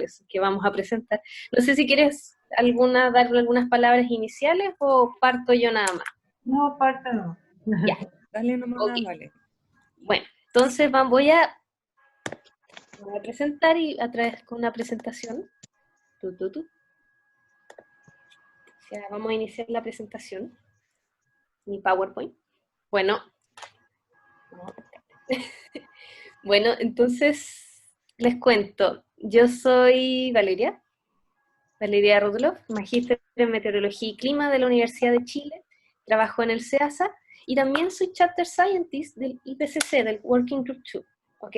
actuales que vamos a presentar. No sé si quieres darle algunas palabras iniciales o parto yo nada más. No, parte no. Ya. Dale nomás, Ok. vale. Bueno, entonces voy a presentar y a través con una presentación. Ya, vamos a iniciar la presentación. Mi PowerPoint. Bueno. Bueno, entonces les cuento. Yo soy Valeria Rudloff, magíster en Meteorología y Clima de la Universidad de Chile. Trabajo en el CEASA y también soy Chapter Scientist del IPCC, del Working Group 2, ¿ok?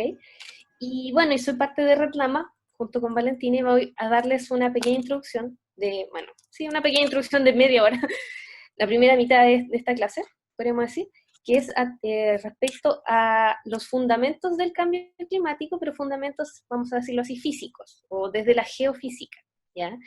Y bueno, y soy parte de Reclama, junto con Valentina, y voy a darles una pequeña introducción una pequeña introducción de media hora, la primera mitad de esta clase, podríamos decir, que es respecto a los fundamentos del cambio climático, pero fundamentos, vamos a decirlo así, físicos, o desde la geofísica, ¿ya?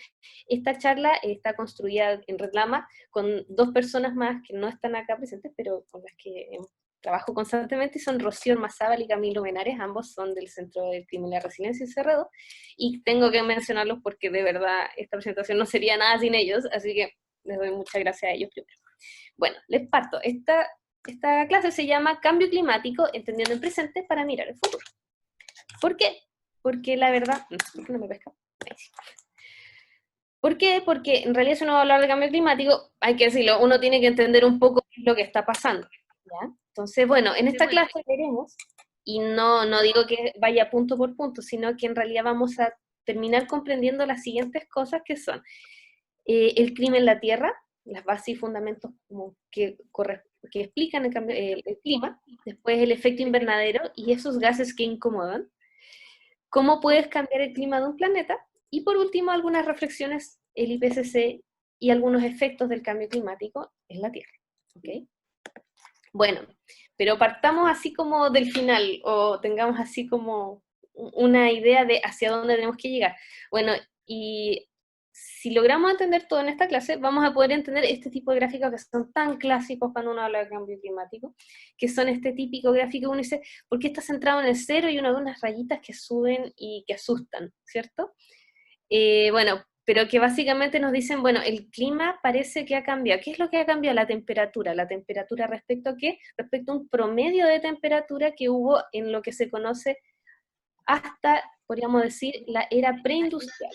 Esta charla está construida en Reclama con dos personas más que no están acá presentes, pero con las que trabajo constantemente, y son Rocío Ormazábal y Camilo Menares, ambos son del Centro de Clima y la Resiliencia en Cerrado, y tengo que mencionarlos porque de verdad esta presentación no sería nada sin ellos, así que les doy muchas gracias a ellos primero. Bueno, les parto. Esta clase se llama Cambio Climático, entendiendo el presente para mirar el futuro. ¿Por qué? Porque la verdad... ¿Por qué no me pesca? ¿Por qué? Porque en realidad si uno va a hablar de cambio climático, hay que decirlo, uno tiene que entender un poco qué es lo que está pasando, ¿ya? Entonces, bueno, en esta clase veremos, y no digo que vaya punto por punto, sino que en realidad vamos a terminar comprendiendo las siguientes cosas que son el clima en la Tierra, las bases y fundamentos como que explican el clima, después el efecto invernadero y esos gases que incomodan, cómo puedes cambiar el clima de un planeta, y por último algunas reflexiones, el IPCC y algunos efectos del cambio climático en la Tierra. ¿Okay? Bueno, pero partamos así como del final, o tengamos así como una idea de hacia dónde tenemos que llegar. Bueno, y si logramos entender todo en esta clase, vamos a poder entender este tipo de gráficos que son tan clásicos cuando uno habla de cambio climático, que son este típico gráfico, uno dice, ¿por qué está centrado en el cero? Y uno ve unas rayitas que suben y que asustan, ¿cierto? Bueno, pero que básicamente nos dicen, bueno, el clima parece que ha cambiado. ¿Qué es lo que ha cambiado? La temperatura. ¿La temperatura respecto a qué? Respecto a un promedio de temperatura que hubo en lo que se conoce hasta, podríamos decir, la era preindustrial.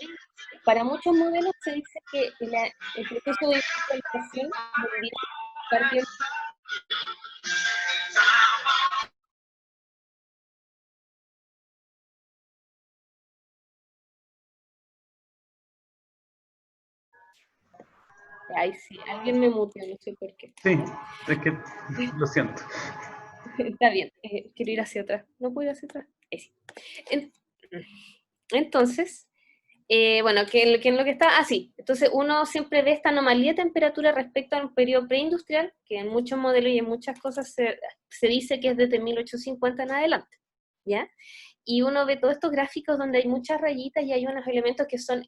Para muchos modelos se dice que el proceso de industrialización mundial partió... Ay, sí, alguien me muteó, no sé por qué. Sí, es que lo siento. Está bien, quiero ir hacia atrás. ¿No puedo ir hacia atrás? Sí. Entonces, bueno, ¿qué es lo que está? Ah, sí. Entonces, uno siempre ve esta anomalía de temperatura respecto a un periodo preindustrial, que en muchos modelos y en muchas cosas se dice que es desde 1850 en adelante, ¿ya? Y uno ve todos estos gráficos donde hay muchas rayitas y hay unos elementos que son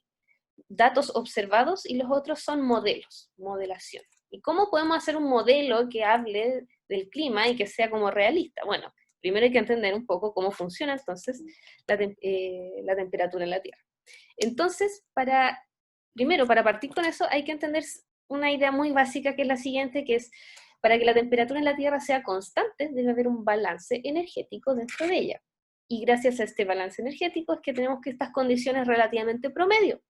datos observados y los otros son modelos, modelación. ¿Y cómo podemos hacer un modelo que hable del clima y que sea como realista? Bueno, primero hay que entender un poco cómo funciona entonces la temperatura en la Tierra. Entonces, primero, para partir con eso, hay que entender una idea muy básica que es la siguiente, que es, para que la temperatura en la Tierra sea constante, debe haber un balance energético dentro de ella. Y gracias a este balance energético es que tenemos que estas condiciones relativamente promedio.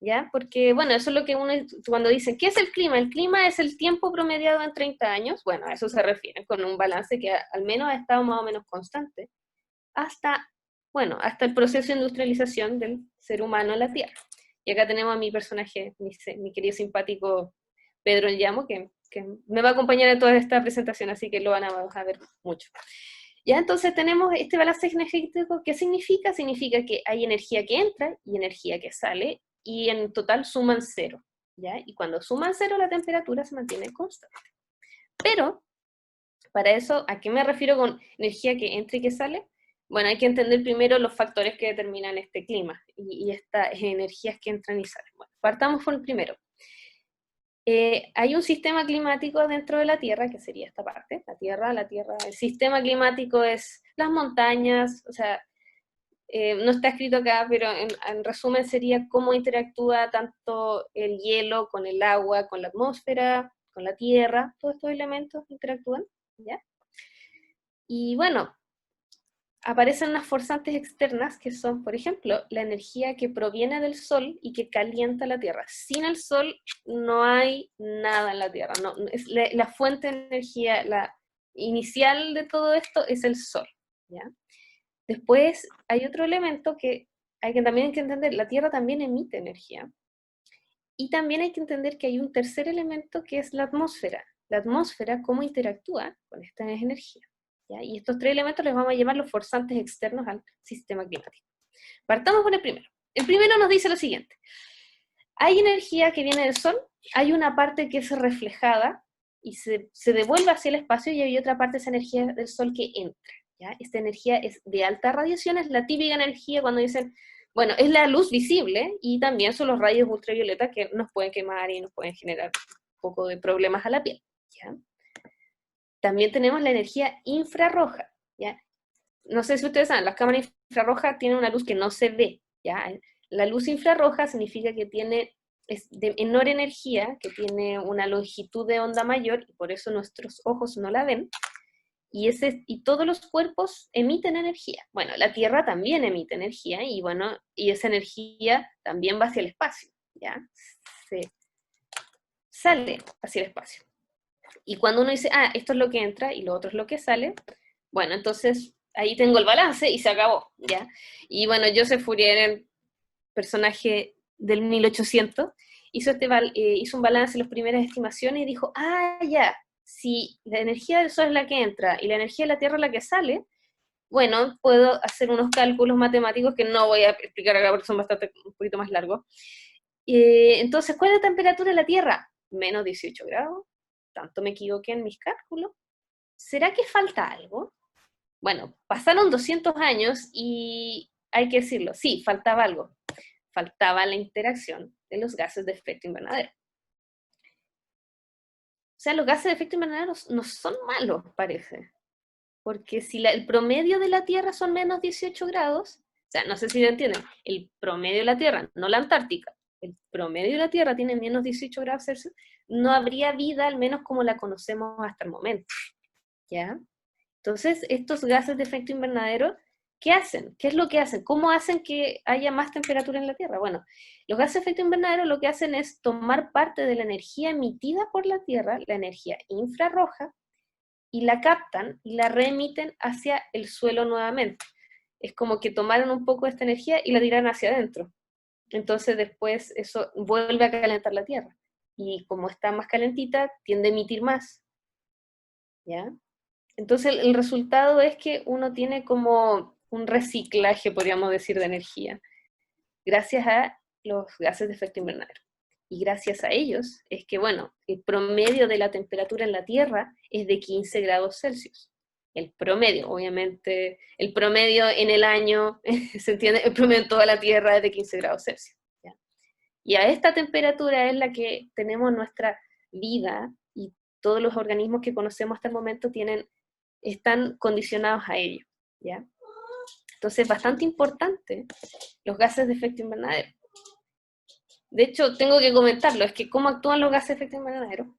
¿Ya? Porque, bueno, eso es lo que uno, cuando dicen, ¿qué es el clima? El clima es el tiempo promediado en 30 años, bueno, a eso se refiere, con un balance que al menos ha estado más o menos constante, hasta el proceso de industrialización del ser humano en la Tierra. Y acá tenemos a mi personaje, mi querido simpático Pedro El Llamo, que me va a acompañar en toda esta presentación, así que lo van a ver mucho. Ya, entonces tenemos este balance energético. ¿Qué significa? Significa que hay energía que entra y energía que sale, y en total suman cero, ¿ya? Y cuando suman cero, la temperatura se mantiene constante. Pero, para eso, ¿a qué me refiero con energía que entra y que sale? Bueno, hay que entender primero los factores que determinan este clima y estas energías que entran y salen. Bueno, partamos por el primero. Hay un sistema climático dentro de la Tierra, que sería esta parte, la Tierra, el sistema climático es las montañas, o sea, no está escrito acá, pero en resumen sería cómo interactúa tanto el hielo con el agua, con la atmósfera, con la tierra, todos estos elementos interactúan, ¿ya? Y bueno, aparecen unas forzantes externas que son, por ejemplo, la energía que proviene del Sol y que calienta la Tierra. Sin el Sol no hay nada en la Tierra. No, es la fuente de energía, la inicial de todo esto es el Sol, ¿ya? Después hay otro elemento que también hay que entender, la Tierra también emite energía. Y también hay que entender que hay un tercer elemento que es la atmósfera. La atmósfera, cómo interactúa con esta energía. ¿Ya? Y estos tres elementos les vamos a llamar los forzantes externos al sistema climático. Partamos con el primero. El primero nos dice lo siguiente. Hay energía que viene del Sol, hay una parte que es reflejada y se devuelve hacia el espacio, y hay otra parte de esa energía del Sol que entra. ¿Ya? Esta energía es de alta radiación, es la típica energía cuando dicen, bueno, es la luz visible y también son los rayos ultravioleta que nos pueden quemar y nos pueden generar un poco de problemas a la piel. ¿Ya? También tenemos la energía infrarroja, ¿ya? No sé si ustedes saben, las cámaras infrarrojas tienen una luz que no se ve, ¿ya? La luz infrarroja significa que es de menor energía, que tiene una longitud de onda mayor, y por eso nuestros ojos no la ven, y todos los cuerpos emiten energía. Bueno, la Tierra también emite energía, y bueno, y esa energía también va hacia el espacio, ¿ya? Se sale hacia el espacio. Y cuando uno dice, esto es lo que entra y lo otro es lo que sale, bueno, entonces ahí tengo el balance y se acabó, ¿ya? Y bueno, Joseph Fourier, el personaje del 1800, hizo un balance en las primeras estimaciones y dijo, ya, si la energía del Sol es la que entra y la energía de la Tierra es la que sale, bueno, puedo hacer unos cálculos matemáticos que no voy a explicar acá porque son un poquito más largos. Entonces, ¿cuál es la temperatura de la Tierra? Menos 18 grados. Tanto me equivoqué en mis cálculos. ¿Será que falta algo? Bueno, pasaron 200 años y hay que decirlo, sí, faltaba algo. Faltaba la interacción de los gases de efecto invernadero. O sea, los gases de efecto invernadero no son malos, parece. Porque si el promedio de la Tierra son menos 18 grados, o sea, no sé si lo entienden, el promedio de la Tierra, no la Antártica, el promedio de la Tierra tiene menos 18 grados Celsius, no habría vida, al menos como la conocemos hasta el momento, ¿ya? Entonces, estos gases de efecto invernadero, ¿qué hacen? ¿Qué es lo que hacen? ¿Cómo hacen que haya más temperatura en la Tierra? Bueno, los gases de efecto invernadero lo que hacen es tomar parte de la energía emitida por la Tierra, la energía infrarroja, y la captan y la reemiten hacia el suelo nuevamente. Es como que tomaron un poco de esta energía y la tiraron hacia adentro. Entonces después eso vuelve a calentar la Tierra. Y como está más calentita, tiende a emitir más. ¿Ya? Entonces el resultado es que uno tiene como un reciclaje, podríamos decir, de energía, gracias a los gases de efecto invernadero. Y gracias a ellos es que, bueno, el promedio de la temperatura en la Tierra es de 15 grados Celsius. El promedio, obviamente, el promedio en el año, ¿se entiende? El promedio en toda la Tierra es de 15 grados Celsius. ¿Ya? Y a esta temperatura es la que tenemos nuestra vida, y todos los organismos que conocemos hasta el momento están condicionados a ello, ¿ya? Entonces es bastante importante los gases de efecto invernadero. De hecho, tengo que comentarlo, es que cómo actúan los gases de efecto invernadero.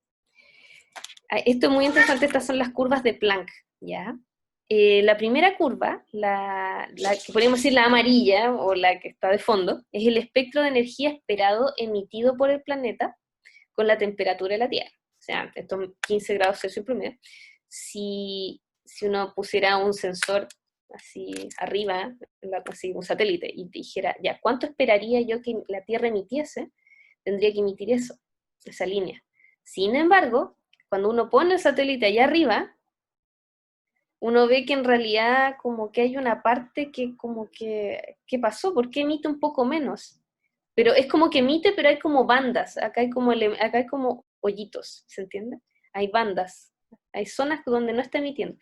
Esto es muy interesante, estas son las curvas de Planck, ¿ya? La primera curva, la que podríamos decir la amarilla, o la que está de fondo, es el espectro de energía esperado emitido por el planeta con la temperatura de la Tierra. O sea, estos 15 grados Celsius promedio. Si uno pusiera un sensor así arriba, así un satélite, y dijera, ya, ¿cuánto esperaría yo que la Tierra emitiese? Tendría que emitir eso, esa línea. Sin embargo, cuando uno pone el satélite allá arriba, uno ve que en realidad como que hay una parte que como que, ¿qué pasó? ¿Por qué emite un poco menos? Pero es como que emite, pero hay como bandas, acá hay como hoyitos, ¿se entiende? Hay bandas, hay zonas donde no está emitiendo.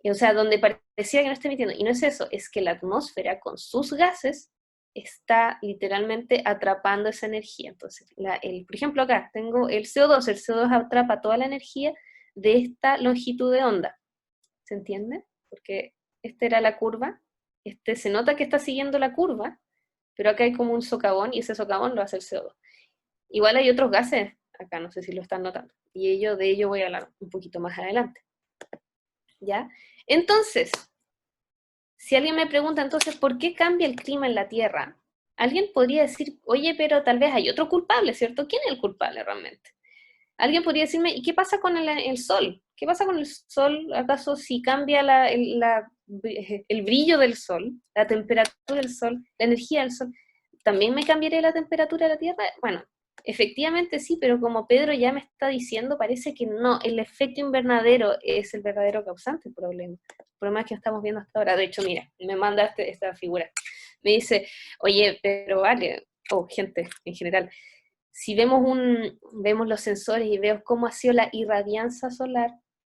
O sea, donde parecía que no está emitiendo. Y no es eso, es que la atmósfera con sus gases está literalmente atrapando esa energía. Entonces, por ejemplo, acá tengo el CO2 atrapa toda la energía de esta longitud de onda. ¿Se entiende? Porque esta era la curva se nota que está siguiendo la curva, pero acá hay como un socavón y ese socavón lo hace el CO2. Igual hay otros gases acá, no sé si lo están notando, y de ello voy a hablar un poquito más adelante. ¿Ya? Entonces, si alguien me pregunta entonces por qué cambia el clima en la Tierra, alguien podría decir, oye, pero tal vez hay otro culpable, ¿cierto? ¿Quién es el culpable realmente? Alguien podría decirme, ¿y qué pasa con el Sol? ¿Qué pasa con el Sol? ¿Acaso si cambia el brillo del Sol, la temperatura del Sol, la energía del Sol, también me cambiaría la temperatura de la Tierra? Bueno, efectivamente sí, pero como Pedro ya me está diciendo, parece que no, el efecto invernadero es el verdadero causante del problema. El problema es que estamos viendo hasta ahora. De hecho, mira, me manda esta figura. Me dice, oye, pero vale, gente en general, si vemos los sensores y vemos cómo ha sido la irradianza solar,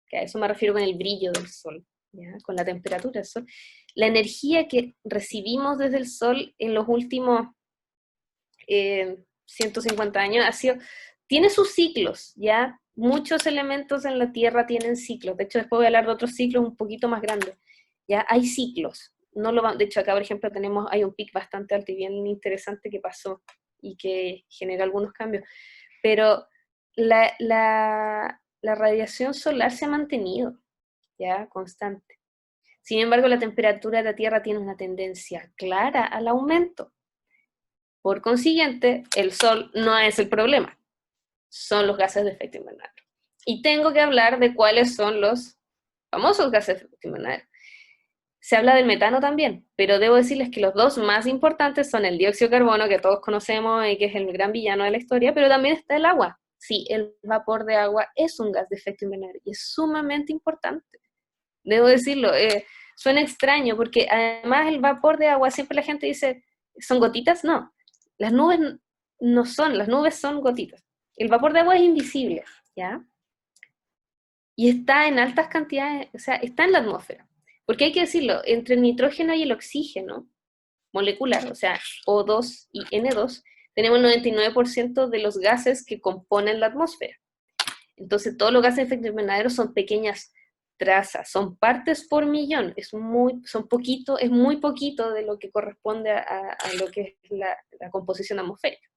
que a eso me refiero con el brillo del sol, ¿ya? Con la temperatura del sol, la energía que recibimos desde el sol en los últimos 150 años tiene sus ciclos, ¿ya? Muchos elementos en la Tierra tienen ciclos, de hecho después voy a hablar de otros ciclos un poquito más grandes, ¿ya? Hay ciclos, de hecho acá por ejemplo hay un pic bastante alto y bien interesante que pasó y que genera algunos cambios, pero la radiación solar se ha mantenido, ¿ya? Constante. Sin embargo, la temperatura de la Tierra tiene una tendencia clara al aumento. Por consiguiente, el Sol no es el problema, son los gases de efecto invernadero. Y tengo que hablar de cuáles son los famosos gases de efecto invernadero. Se habla del metano también, pero debo decirles que los dos más importantes son el dióxido de carbono, que todos conocemos y que es el gran villano de la historia, pero también está el agua. Sí, el vapor de agua es un gas de efecto invernadero y es sumamente importante. Debo decirlo, suena extraño porque además el vapor de agua, siempre la gente dice, ¿son gotitas? No, las nubes no son, las nubes son gotitas. El vapor de agua es invisible, ¿ya? Y está en altas cantidades, o sea, está en la atmósfera. Porque hay que decirlo, entre el nitrógeno y el oxígeno molecular, o sea, O2 y N2, tenemos el 99% de los gases que componen la atmósfera. Entonces, todos los gases de efecto invernadero son pequeñas trazas, son partes por millón, es muy poquito de lo que corresponde a lo que es la composición atmosférica.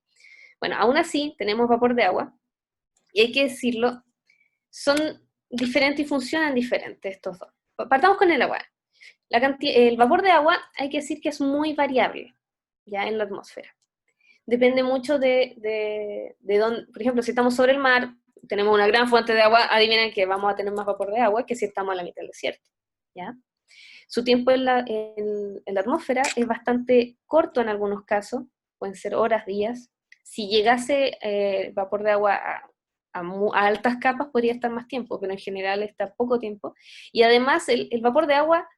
Bueno, aún así, tenemos vapor de agua, y hay que decirlo, son diferentes y funcionan diferentes estos dos. Partamos con el agua. El vapor de agua hay que decir que es muy variable, ya en la atmósfera. Depende mucho de dónde, por ejemplo, si estamos sobre el mar, tenemos una gran fuente de agua, adivinen que vamos a tener más vapor de agua que si estamos a la mitad del desierto, ¿ya? Su tiempo en la atmósfera es bastante corto en algunos casos, pueden ser horas, días. Si llegase vapor de agua a altas capas podría estar más tiempo, pero en general está poco tiempo. Y además el vapor de agua,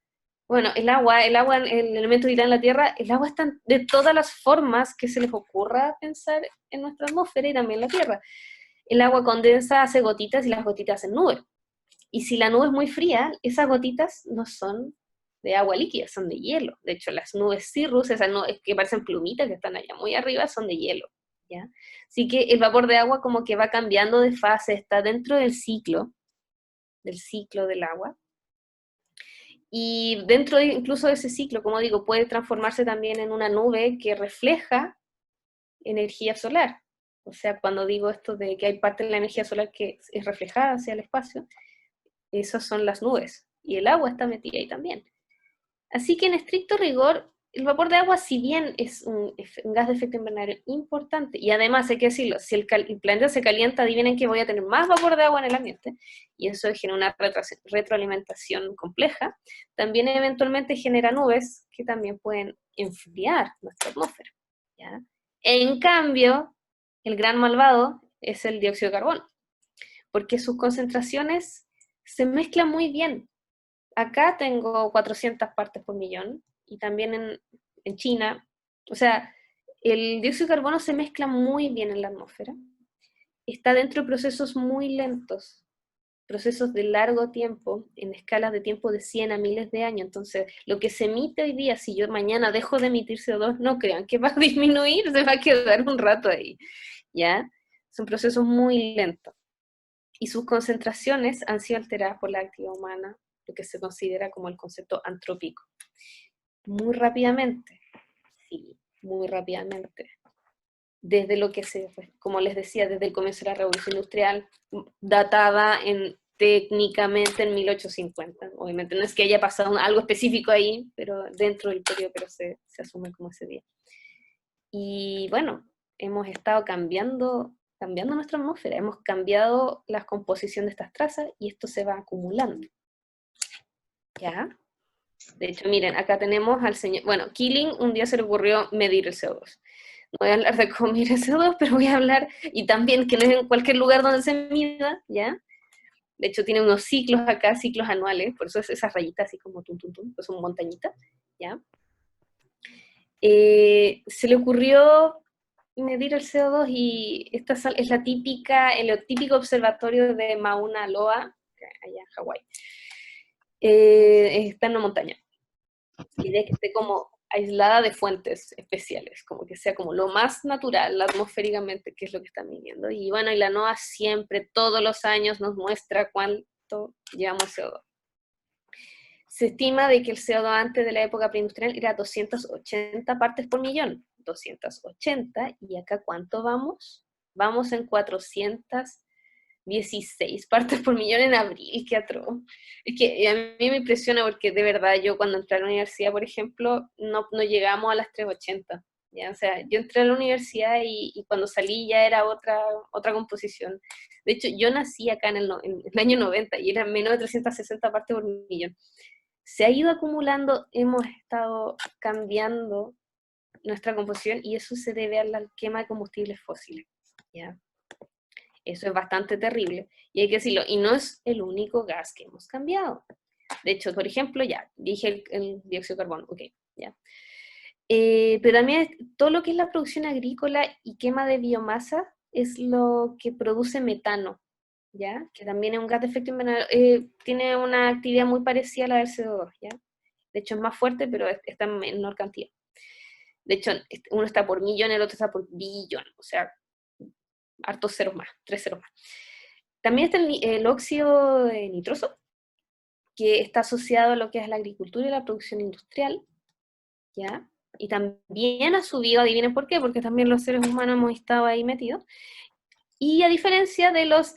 bueno, el agua, el elemento vital en la Tierra, el agua está de todas las formas que se les ocurra pensar en nuestra atmósfera y también en la Tierra. El agua condensa, hace gotitas y las gotitas hacen nubes. Y si la nube es muy fría, esas gotitas no son de agua líquida, son de hielo. De hecho, las nubes cirrus, esas nubes que parecen plumitas que están allá muy arriba, son de hielo, ¿ya? Así que el vapor de agua como que va cambiando de fase, está dentro del ciclo del agua. Y dentro incluso de ese ciclo, como digo, puede transformarse también en una nube que refleja energía solar. O sea, cuando digo esto de que hay parte de la energía solar que es reflejada hacia el espacio, esas son las nubes. Y el agua está metida ahí también. Así que en estricto rigor, el vapor de agua, si bien es un gas de efecto invernadero importante, y además hay que decirlo, si el planeta se calienta, adivinen que voy a tener más vapor de agua en el ambiente, y eso genera una retroalimentación compleja, también eventualmente genera nubes que también pueden enfriar nuestra atmósfera, ¿ya? En cambio, el gran malvado es el dióxido de carbono, porque sus concentraciones se mezclan muy bien. Acá tengo 400 partes por millón, y también en China. O sea, el dióxido de carbono se mezcla muy bien en la atmósfera. Está dentro de procesos muy lentos, procesos de largo tiempo, en escalas de tiempo de 100 a miles de años. Entonces, lo que se emite hoy día, si yo mañana dejo de emitir CO2, no crean que va a disminuir, se va a quedar un rato ahí, ¿ya? Son procesos muy lentos. Y sus concentraciones han sido alteradas por la actividad humana, lo que se considera como el concepto antrópico. muy rápidamente. Sí, muy rápidamente. Desde lo que como les decía, desde el comienzo de la Revolución Industrial, datada técnicamente en 1850. Obviamente no es que haya pasado algo específico ahí, pero dentro del periodo, pero se asume como ese día. Y bueno, hemos estado cambiando nuestra atmósfera, hemos cambiado la composición de estas trazas y esto se va acumulando. ¿Ya? De hecho, miren, acá tenemos al señor, bueno, Keeling un día se le ocurrió medir el CO2. No voy a hablar de cómo medir el CO2, pero voy a hablar, y también que no es en cualquier lugar donde se mida, ¿ya? De hecho, tiene unos ciclos acá, ciclos anuales, por eso es esas rayitas así como tum, tum, tum, pues son montañitas, ¿ya? Se le ocurrió medir el CO2 y esta es el típico observatorio de Mauna Loa, allá en Hawái. Está en una montaña. La idea es que esté como aislada de fuentes especiales, como que sea como lo más natural, atmosféricamente, que es lo que están midiendo. Y bueno, y la NOAA siempre, todos los años, nos muestra cuánto llevamos CO2. Se estima de que el CO2 antes de la época preindustrial era 280 partes por millón. 280, y acá ¿cuánto vamos? Vamos en 416 partes por millón en abril, qué atroz. Es que a mí me impresiona porque de verdad yo cuando entré a la universidad, por ejemplo, no llegamos a las 380. ¿Ya? O sea, yo entré a la universidad y cuando salí ya era otra composición. De hecho, yo nací acá en el año 90 y era menos de 360 partes por millón. Se ha ido acumulando, hemos estado cambiando nuestra composición y eso se debe a la quema de combustibles fósiles. ¿Ya? Eso es bastante terrible y hay que decirlo, y no es el único gas que hemos cambiado. De hecho, por ejemplo, ya, dije el dióxido de carbono, ok, ya. Pero también todo lo que es la producción agrícola y quema de biomasa es lo que produce metano, ¿ya? Que también es un gas de efecto invernadero, tiene una actividad muy parecida a la del CO2, ¿ya? De hecho es más fuerte, pero está en menor cantidad. De hecho, uno está por millón, el otro está por billón, o sea, hartos ceros más, 3 ceros más. También está el óxido nitroso, que está asociado a lo que es la agricultura y la producción industrial, ¿ya? Y también ha subido, adivinen por qué, porque también los seres humanos hemos estado ahí metidos. Y a diferencia de los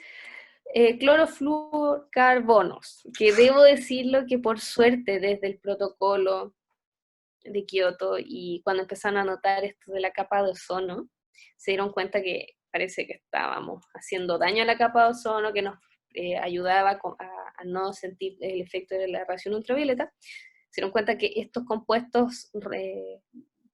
clorofluorcarbonos, que debo decirlo que por suerte desde el protocolo de Kioto y cuando empezaron a notar esto de la capa de ozono, se dieron cuenta que parece que estábamos haciendo daño a la capa de ozono, que nos ayudaba a no sentir el efecto de la radiación ultravioleta. Se dieron cuenta que estos compuestos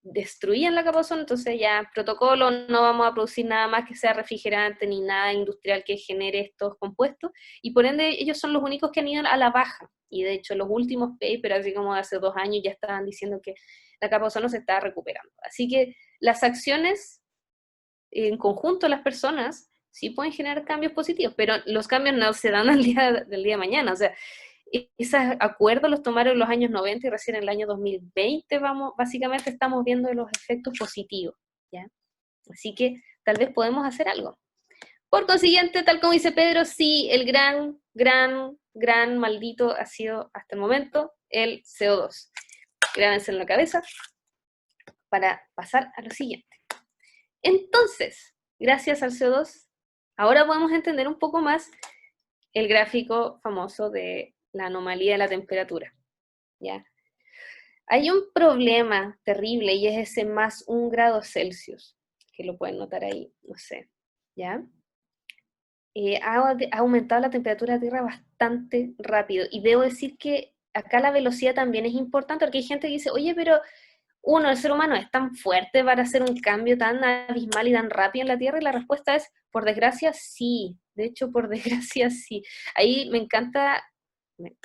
destruían la capa de ozono, entonces ya protocolo, no vamos a producir nada más que sea refrigerante ni nada industrial que genere estos compuestos, y por ende ellos son los únicos que han ido a la baja, y de hecho los últimos papers, así como de hace 2 años, ya estaban diciendo que la capa de ozono se está recuperando. Así que las acciones en conjunto, las personas, sí pueden generar cambios positivos, pero los cambios no se dan del día de mañana, o sea, esos acuerdos los tomaron en los años 90 y recién en el año 2020 básicamente estamos viendo los efectos positivos, ¿ya? Así que tal vez podemos hacer algo. Por consiguiente, tal como dice Pedro, sí, el gran maldito ha sido hasta el momento el CO2. Grábense en la cabeza para pasar a lo siguiente. Entonces, gracias al CO2, ahora podemos entender un poco más el gráfico famoso de la anomalía de la temperatura, ¿ya? Hay un problema terrible y es ese más 1 grado Celsius, que lo pueden notar ahí, no sé, ¿ya? Ha aumentado la temperatura de la Tierra bastante rápido y debo decir que acá la velocidad también es importante porque hay gente que dice, oye, pero el ser humano es tan fuerte para hacer un cambio tan abismal y tan rápido en la Tierra, y la respuesta es, por desgracia, sí. De hecho, por desgracia, sí. Ahí me encanta, me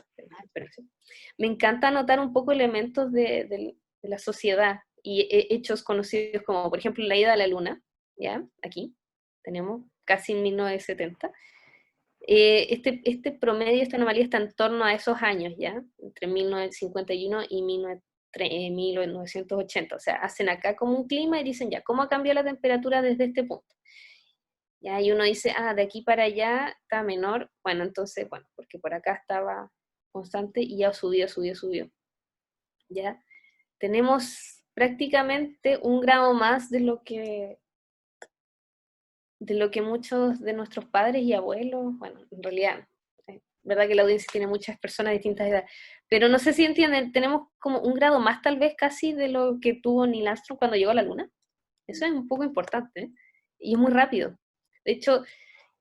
encanta notar un poco elementos de la sociedad y hechos conocidos como, por ejemplo, la ida a la Luna, ¿ya? Aquí tenemos casi en 1970. Este promedio, esta anomalía está en torno a esos años, ¿ya? Entre 1951 y 1980. O sea, hacen acá como un clima y dicen, ya, ¿cómo ha cambiado la temperatura desde este punto? Ya, y uno dice, de aquí para allá está menor. Bueno, entonces, bueno, porque por acá estaba constante y ya subió. ¿Ya? tenemos prácticamente un grado más de lo que muchos de nuestros padres y abuelos, bueno, en realidad, verdad que la audiencia tiene muchas personas de distintas edades, pero no sé si entienden, tenemos como un grado más tal vez casi de lo que tuvo Neil Armstrong cuando llegó a la Luna. Eso es un poco importante, ¿eh? Y es muy rápido. De hecho,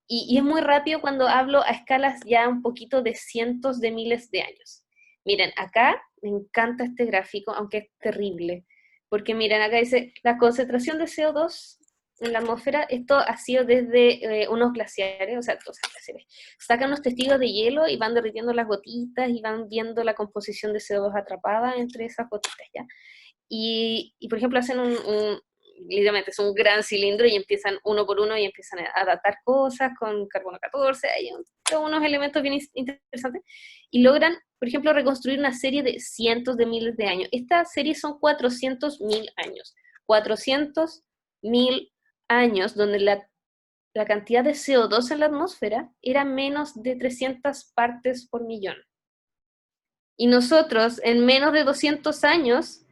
y es muy rápido cuando hablo a escalas ya un poquito de cientos de miles de años. Miren, acá me encanta este gráfico, aunque es terrible, porque miren, acá dice, la concentración de CO2 en la atmósfera, esto ha sido desde unos glaciares, o sea, glaciares, sacan unos testigos de hielo y van derritiendo las gotitas y van viendo la composición de CO2 atrapada entre esas gotitas, ¿ya? Y por ejemplo, hacen literalmente es un gran cilindro y empiezan uno por uno y empiezan a datar cosas con carbono 14, hay unos elementos bien interesantes, y logran, por ejemplo, reconstruir una serie de cientos de miles de años. Esta serie son 400.000 años. 400.000 años donde la cantidad de CO2 en la atmósfera era menos de 300 partes por millón. Y nosotros, en menos de 200 años,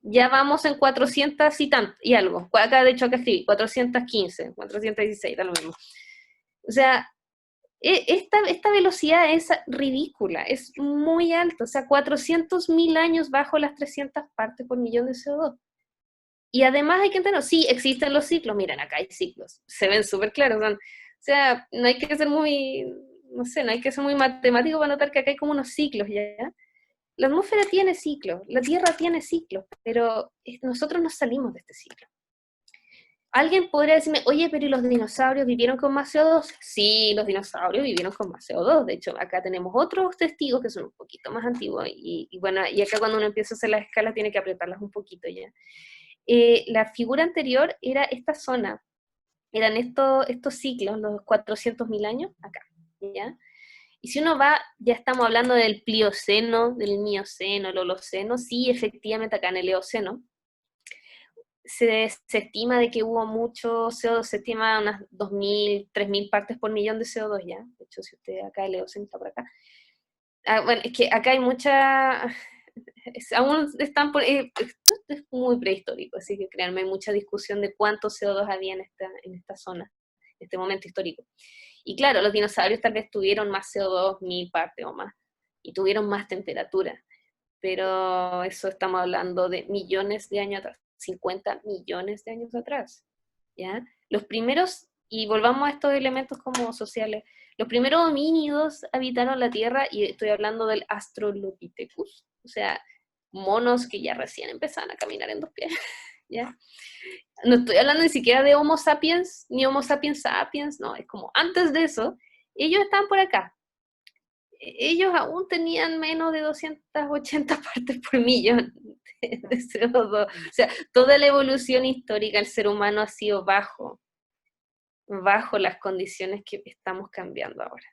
ya vamos en 400 y algo. Acá, de hecho, acá escribí 415, 416, da lo mismo. O sea, esta velocidad es ridícula, es muy alta. O sea, 400.000 años bajo las 300 partes por millón de CO2. Y además hay que entender, sí, existen los ciclos. Miren, acá hay ciclos. Se ven súper claros. O sea, no hay que ser muy, no sé, no hay que ser muy matemático para notar que acá hay como unos ciclos, ¿ya? La atmósfera tiene ciclos, la Tierra tiene ciclos, pero nosotros no salimos de este ciclo. Alguien podría decirme, oye, pero ¿y los dinosaurios vivieron con más CO2? Sí, los dinosaurios vivieron con más CO2. De hecho, acá tenemos otros testigos que son un poquito más antiguos. Y bueno, y acá cuando uno empieza a hacer las escalas tiene que apretarlas un poquito ya. La figura anterior era esta zona, eran estos ciclos, los 400.000 años, acá, ¿ya? Y si uno va, ya estamos hablando del Plioceno, del Mioceno, el Holoceno, sí, efectivamente acá en el Eoceno, se estima de que hubo mucho CO2, se estima unas 2.000, 3.000 partes por millón de CO2 ya. De hecho, si usted acá el Eoceno está por acá. Bueno, es que acá hay mucha, aún están por, esto es muy prehistórico, así que créanme, hay mucha discusión de cuánto CO2 había en esta zona, en este momento histórico. Y claro, los dinosaurios tal vez tuvieron más CO2, 1.000 partes o más, y tuvieron más temperatura, pero eso estamos hablando de millones de años atrás, 50 millones de años atrás, ¿ya? Los primeros, y volvamos a estos elementos como sociales, los primeros homínidos habitaron la Tierra, y estoy hablando del Australopithecus, o sea, monos que ya recién empezaban a caminar en dos pies, ¿ya? No estoy hablando ni siquiera de Homo sapiens, ni Homo sapiens sapiens, no, es como antes de eso, ellos estaban por acá. Ellos aún tenían menos de 280 partes por millón de CO2. O sea, toda la evolución histórica del ser humano ha sido bajo las condiciones que estamos cambiando ahora.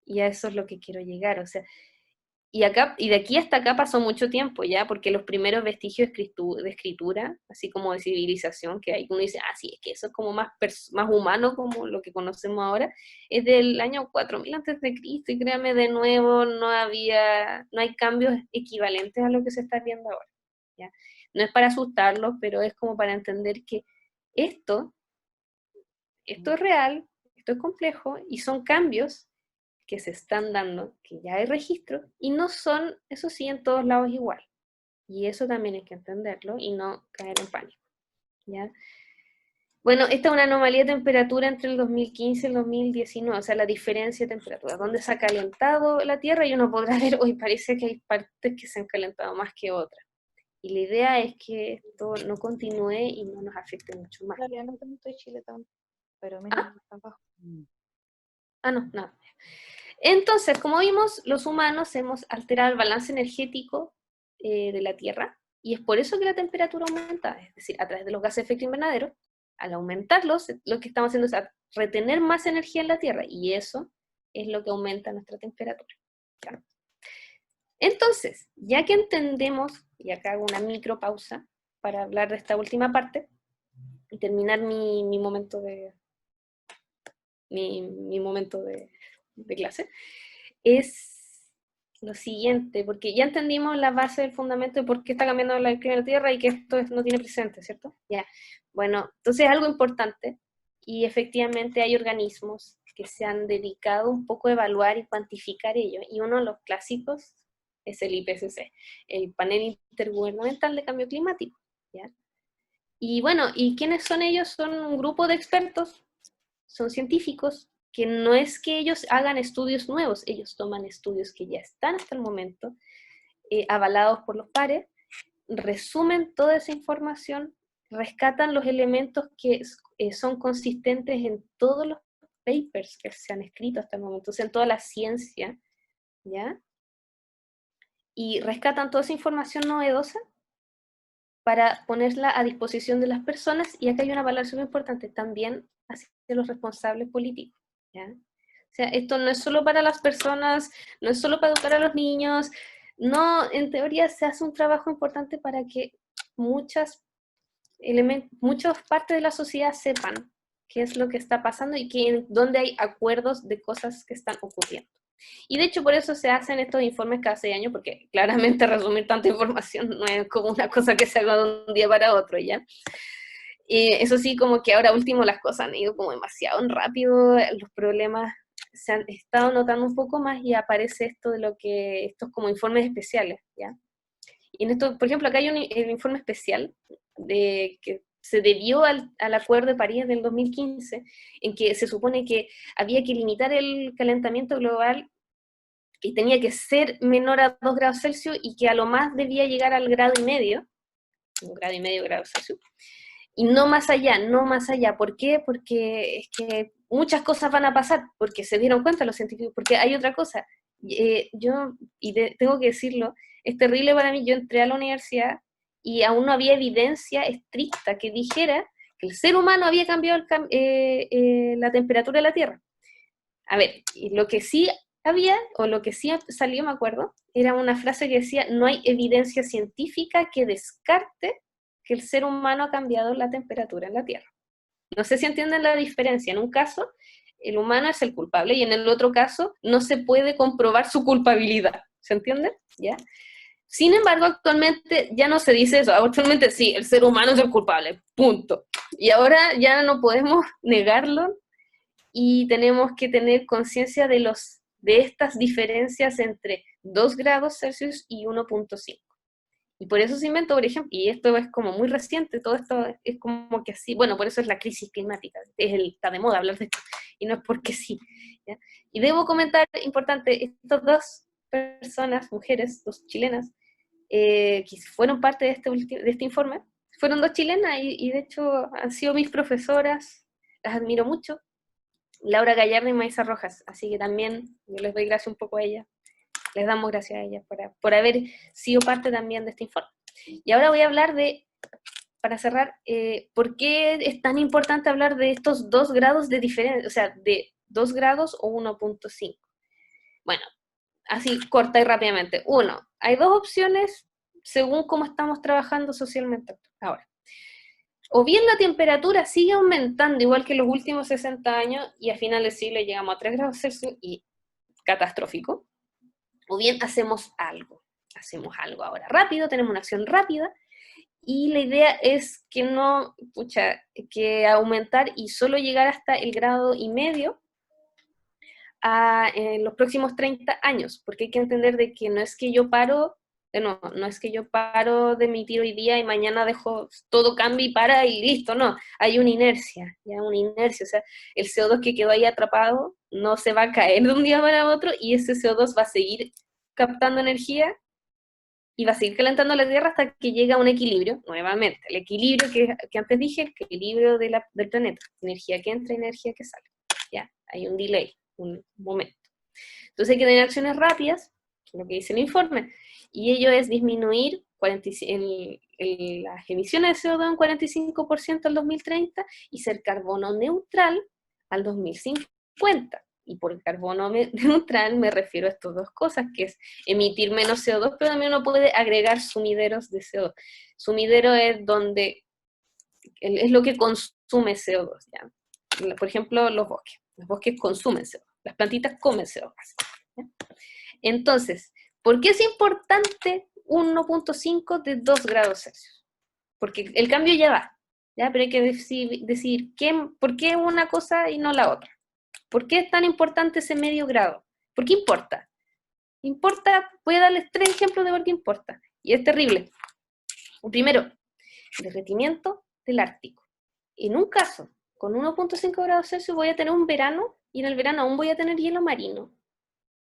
Y a eso es lo que quiero llegar. O sea, y de aquí hasta acá pasó mucho tiempo ya, porque los primeros vestigios de escritura, así como de civilización, que hay uno dice, ah, sí, es que eso es como más humano, como lo que conocemos ahora, es del año 4000 antes de Cristo, y créame, de nuevo, no hay cambios equivalentes a lo que se está viendo ahora, ¿ya? No es para asustarlos, pero es como para entender que esto, esto es real, esto es complejo, y son cambios que se están dando, que ya hay registro, y no son, eso sí, en todos lados igual. Y eso también hay que entenderlo y no caer en pánico, ¿ya? Bueno, esta es una anomalía de temperatura entre el 2015 y el 2019, o sea, la diferencia de temperatura, donde se ha calentado la Tierra y uno podrá ver, hoy parece que hay partes que se han calentado más que otras. Y la idea es que esto no continúe y no nos afecte mucho más. En realidad no tanto de Chile tanto, pero menos ¿Ah? abajo. Ah, no, no. Entonces, como vimos, los humanos hemos alterado el balance energético de la Tierra, y es por eso que la temperatura aumenta, es decir, a través de los gases de efecto invernadero. Al aumentarlos, lo que estamos haciendo es retener más energía en la Tierra, y eso es lo que aumenta nuestra temperatura. ¿Ya? Entonces, ya que entendemos, y acá hago una micropausa para hablar de esta última parte, y terminar mi momento mi momento de clase, es lo siguiente, porque ya entendimos la base del fundamento de por qué está cambiando el clima de la Tierra y que esto no tiene precedente, ¿cierto? Ya. Bueno, entonces es algo importante y efectivamente hay organismos que se han dedicado un poco a evaluar y cuantificar ello, y uno de los clásicos es el IPCC, el Panel Intergubernamental de Cambio Climático, ¿ya? Y bueno, ¿y quiénes son ellos? Son un grupo de expertos, son científicos, que no es que ellos hagan estudios nuevos, ellos toman estudios que ya están hasta el momento, avalados por los pares, resumen toda esa información, rescatan los elementos que son consistentes en todos los papers que se han escrito hasta el momento, o sea, en toda la ciencia, ¿ya? Y rescatan toda esa información novedosa para ponerla a disposición de las personas, y acá hay una valoración importante, también hacia los responsables políticos, ¿ya? O sea, esto no es solo para las personas, no es solo para educar a los niños, no, en teoría se hace un trabajo importante para que muchas partes de la sociedad sepan qué es lo que está pasando y dónde hay acuerdos de cosas que están ocurriendo. Y de hecho por eso se hacen estos informes cada 6 años, porque claramente resumir tanta información no es como una cosa que se haga de un día para otro, ¿ya? Eso sí, como que ahora último las cosas han ido como demasiado rápido, los problemas se han estado notando un poco más y aparece esto de estos como informes especiales, ¿ya? Y en esto, por ejemplo, acá hay el informe especial que se debió al Acuerdo de París del 2015, en que se supone que había que limitar el calentamiento global y tenía que ser menor a 2 grados Celsius y que a lo más debía llegar al 1,5 grados Celsius. Y no más allá, no más allá. ¿Por qué? Porque es que muchas cosas van a pasar, porque se dieron cuenta los científicos, porque hay otra cosa. Tengo que decirlo, es terrible para mí, yo entré a la universidad y aún no había evidencia estricta que dijera que el ser humano había cambiado la temperatura de la Tierra. A ver, y lo que sí había, o lo que sí salió, me acuerdo, era una frase que decía, no hay evidencia científica que descarte que el ser humano ha cambiado la temperatura en la Tierra. No sé si entienden la diferencia. En un caso, el humano es el culpable, y en el otro caso, no se puede comprobar su culpabilidad. ¿Se entiende? ¿Ya? Sin embargo, actualmente ya no se dice eso. Actualmente sí, el ser humano es el culpable, punto. Y ahora ya no podemos negarlo, y tenemos que tener conciencia de estas diferencias entre 2 grados Celsius y 1,5. Y por eso se inventó, por ejemplo, y esto es como muy reciente, todo esto es como que así, bueno, por eso es la crisis climática, está de moda hablar de esto, y no es porque sí, ¿ya? Y debo comentar, importante, estas 2 personas, mujeres, 2 chilenas, que fueron parte de este informe, fueron 2 chilenas, y de hecho han sido mis profesoras, las admiro mucho, Laura Gallardo y Maisa Rojas, así que también yo les doy gracias un poco a ellas. Les damos gracias a ellas por haber sido parte también de este informe. Y ahora voy a hablar para cerrar, por qué es tan importante hablar de estos 2 grados de diferencia, o sea, de 2 grados o 1,5. Bueno, así corta y rápidamente. 1, hay 2 opciones según cómo estamos trabajando socialmente ahora. O bien la temperatura sigue aumentando igual que en los últimos 60 años y a final del siglo llegamos a 3 grados Celsius y catastrófico. O bien hacemos algo ahora rápido, tenemos una acción rápida, y la idea es que que aumentar y solo llegar hasta el 1,5 grados en los próximos 30 años, porque hay que entender de que no es que yo paro de emitir hoy día y mañana dejo, todo cambia y para y listo, no, hay una inercia, o sea, el CO2 que quedó ahí atrapado no se va a caer de un día para otro, y ese CO2 va a seguir captando energía y va a seguir calentando la Tierra hasta que llegue a un equilibrio, nuevamente, el equilibrio que antes dije, el equilibrio del planeta, energía que entra, energía que sale, ya, hay un delay, un momento. Entonces hay que tener acciones rápidas, lo que dice el informe, y ello es disminuir las emisiones de CO2 en 45% al 2030 y ser carbono neutral al 2050. Y por carbono neutral me refiero a estas 2 cosas, que es emitir menos CO2, pero también uno puede agregar sumideros de CO2. Sumidero es es lo que consume CO2, ¿ya? Por ejemplo, los bosques consumen CO2, las plantitas comen CO2, ¿ya? Entonces, ¿Por qué es importante 1.5 de 2 grados Celsius? Porque el cambio ya va, ¿ya? Pero hay que decidir por qué una cosa y no la otra. ¿Por qué es tan importante ese medio grado? ¿Por qué importa? Importa, voy a darles 3 ejemplos de por qué importa. Y es terrible. Primero, derretimiento del Ártico. En un caso, con 1.5 grados Celsius voy a tener un verano, y en el verano aún voy a tener hielo marino.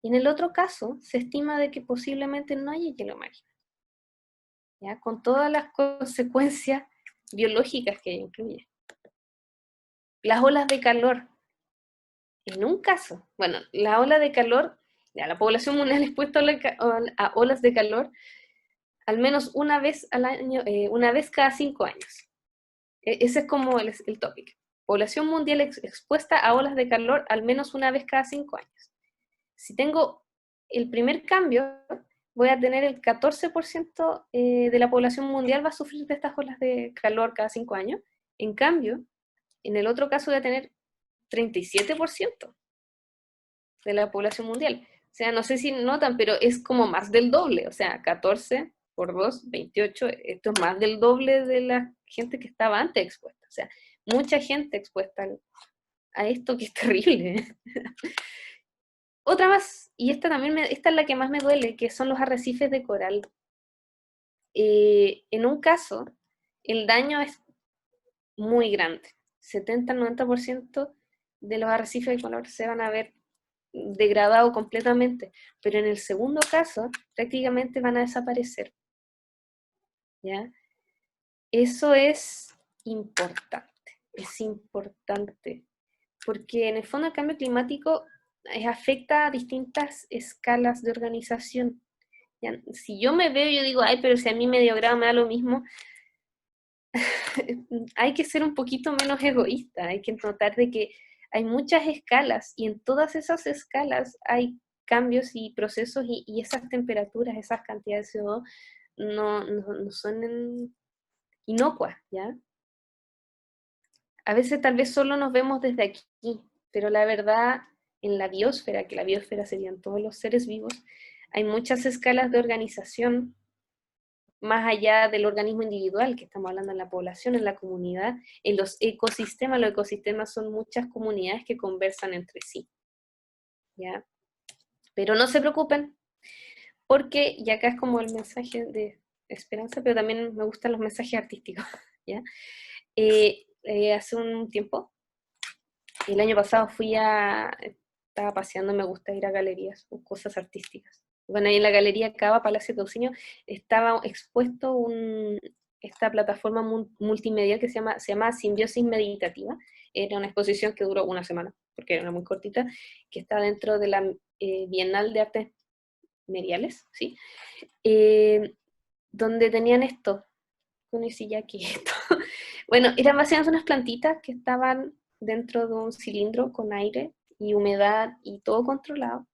Y en el otro caso, se estima de que posiblemente no haya hielo marino, ¿ya? Con todas las consecuencias biológicas que incluye. Las olas de calor. En un caso, bueno, la ola de calor, ya, la población mundial es expuesta a olas de calor al menos una vez al año, una vez cada 5 años. Ese es como el topic. Población mundial expuesta a olas de calor al menos una vez cada 5 años. Si tengo el primer cambio, voy a tener el 14% de la población mundial va a sufrir de estas olas de calor cada 5 años. En cambio, en el otro caso voy a tener 37% de la población mundial. O sea, no sé si notan, pero es como más del doble. O sea, 14 por 2, 28. Esto es más del doble de la gente que estaba antes expuesta. O sea, mucha gente expuesta a esto que es terrible. Otra más, y esta también esta es la que más me duele, que son los arrecifes de coral. En un caso, el daño es muy grande. 70-90% de los arrecifes de coral se van a ver degradado completamente, pero en el segundo caso prácticamente van a desaparecer, ¿ya? Eso es importante, porque en el fondo el cambio climático afecta a distintas escalas de organización, ¿ya? Si yo me veo y yo digo, ay, pero si a mí medio grado me da lo mismo, hay que ser un poquito menos egoísta, hay que notar de que hay muchas escalas y en todas esas escalas hay cambios y procesos y esas temperaturas, esas cantidades de CO2 no son inocuas, ¿ya? A veces tal vez solo nos vemos desde aquí, pero la verdad en la biosfera, que la biosfera serían todos los seres vivos, hay muchas escalas de organización más allá del organismo individual, que estamos hablando en la población, en la comunidad, en los ecosistemas son muchas comunidades que conversan entre sí, ¿ya? Pero no se preocupen, porque, y acá es como el mensaje de esperanza, pero también me gustan los mensajes artísticos, ¿ya? Hace un tiempo, el año pasado estaba paseando, me gusta ir a galerías o cosas artísticas. Bueno, ahí en la Galería Cava, Palacio Taucinho, estaba expuesto esta plataforma multimedia que se llama Simbiosis Meditativa. Era una exposición que duró una semana, porque era muy cortita, que está dentro de la Bienal de Artes Mediales, ¿sí? Donde tenían esto, bueno, y sí, ya aquí esto. Bueno, eran básicamente unas plantitas que estaban dentro de un cilindro con aire y humedad y todo controlado.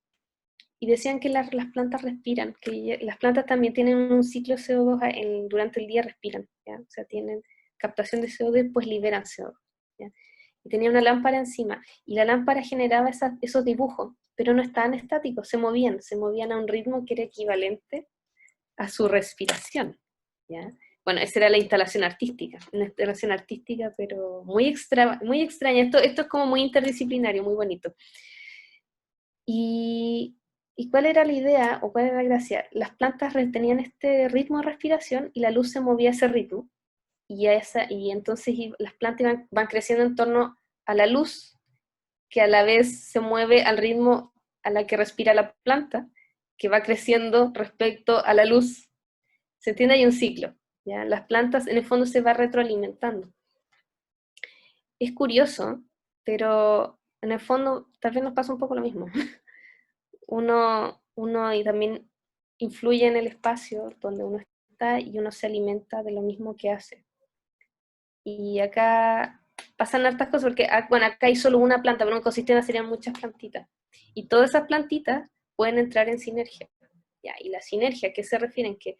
Y decían que las plantas respiran, que las plantas también tienen un ciclo CO2 durante el día respiran, ¿ya? O sea, tienen captación de CO2 y pues liberan CO2, ¿ya? Y tenía una lámpara encima, y la lámpara generaba esos dibujos, pero no estaban estáticos, se movían a un ritmo que era equivalente a su respiración, ¿ya? Bueno, esa era la instalación artística, una instalación artística, pero muy extraña. Esto es como muy interdisciplinario, muy bonito. ¿Y cuál era la idea o cuál era la gracia? Las plantas tenían este ritmo de respiración y la luz se movía a ese ritmo. Y entonces las plantas van creciendo en torno a la luz, que a la vez se mueve al ritmo a la que respira la planta, que va creciendo respecto a la luz. ¿Se entiende? Hay un ciclo, ¿ya? Las plantas en el fondo se van retroalimentando. Es curioso, pero en el fondo tal vez nos pasa un poco lo mismo. Uno y también influye en el espacio donde uno está y uno se alimenta de lo mismo que hace. Y acá pasan hartas cosas porque, bueno, acá hay solo una planta, pero en un ecosistema serían muchas plantitas. Y todas esas plantitas pueden entrar en sinergia. ¿Ya? Y la sinergia, ¿a qué se refieren? Que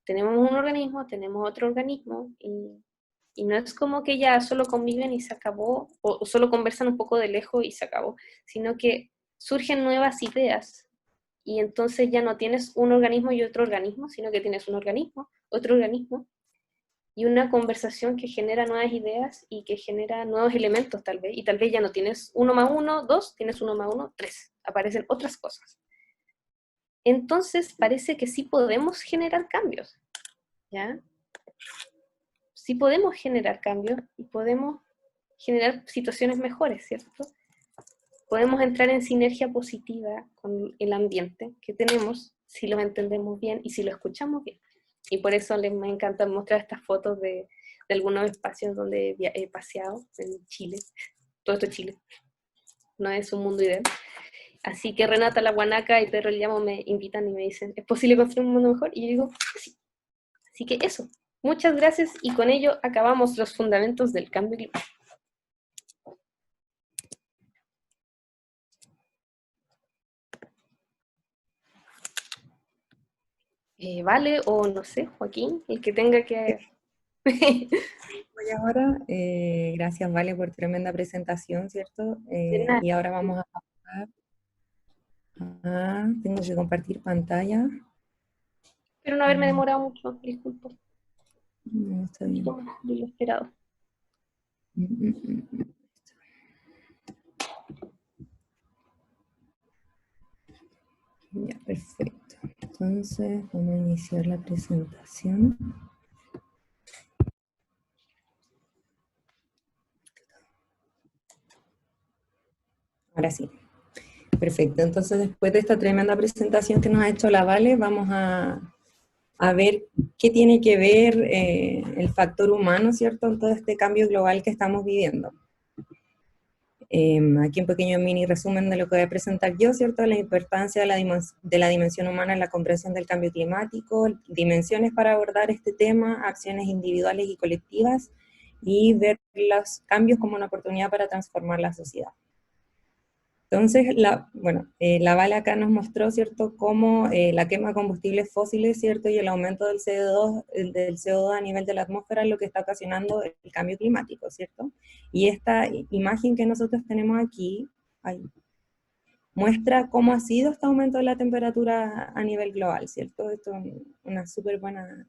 tenemos un organismo, tenemos otro organismo, y no es como que ya solo conviven y se acabó, o solo conversan un poco de lejos y se acabó, sino que surgen nuevas ideas, y entonces ya no tienes un organismo y otro organismo, sino que tienes un organismo, otro organismo, y una conversación que genera nuevas ideas y que genera nuevos elementos tal vez, y tal vez ya no tienes 1 más 1, 2, tienes 1 más 1, 3, aparecen otras cosas. Entonces parece que sí podemos generar cambios, ¿ya? Sí podemos generar cambios y podemos generar situaciones mejores, ¿cierto? Podemos entrar en sinergia positiva con el ambiente que tenemos si lo entendemos bien y si lo escuchamos bien. Y por eso me encanta mostrar estas fotos de algunos espacios donde he paseado en Chile. Todo esto es Chile. No es un mundo ideal. Así que Renata La Guanaca y Pedro El Llamo me invitan y me dicen, ¿es posible construir un mundo mejor? Y yo digo, sí. Así que eso. Muchas gracias y con ello acabamos los fundamentos del cambio climático. Vale, o no sé, Joaquín, el que tenga que... Voy ahora, gracias Vale por tremenda presentación, ¿cierto? Y ahora vamos a pasar a, tengo que compartir pantalla. Espero no haberme demorado mucho, disculpo. No, está bien. De lo esperado. Ya, perfecto. Entonces, vamos a iniciar la presentación. Ahora sí. Perfecto. Entonces, después de esta tremenda presentación que nos ha hecho la Vale, vamos a ver qué tiene que ver el factor humano, ¿cierto?, en todo este cambio global que estamos viviendo. Aquí un pequeño mini resumen de lo que voy a presentar yo, ¿cierto?, la importancia de la dimensión humana en la comprensión del cambio climático, dimensiones para abordar este tema, acciones individuales y colectivas, y ver los cambios como una oportunidad para transformar la sociedad. Entonces, la Vale acá nos mostró, ¿cierto?, cómo la quema de combustibles fósiles, ¿cierto?, y el aumento del CO2 a nivel de la atmósfera es lo que está ocasionando el cambio climático, ¿cierto? Y esta imagen que nosotros tenemos aquí, muestra cómo ha sido este aumento de la temperatura a nivel global, ¿cierto? Esto es una súper buena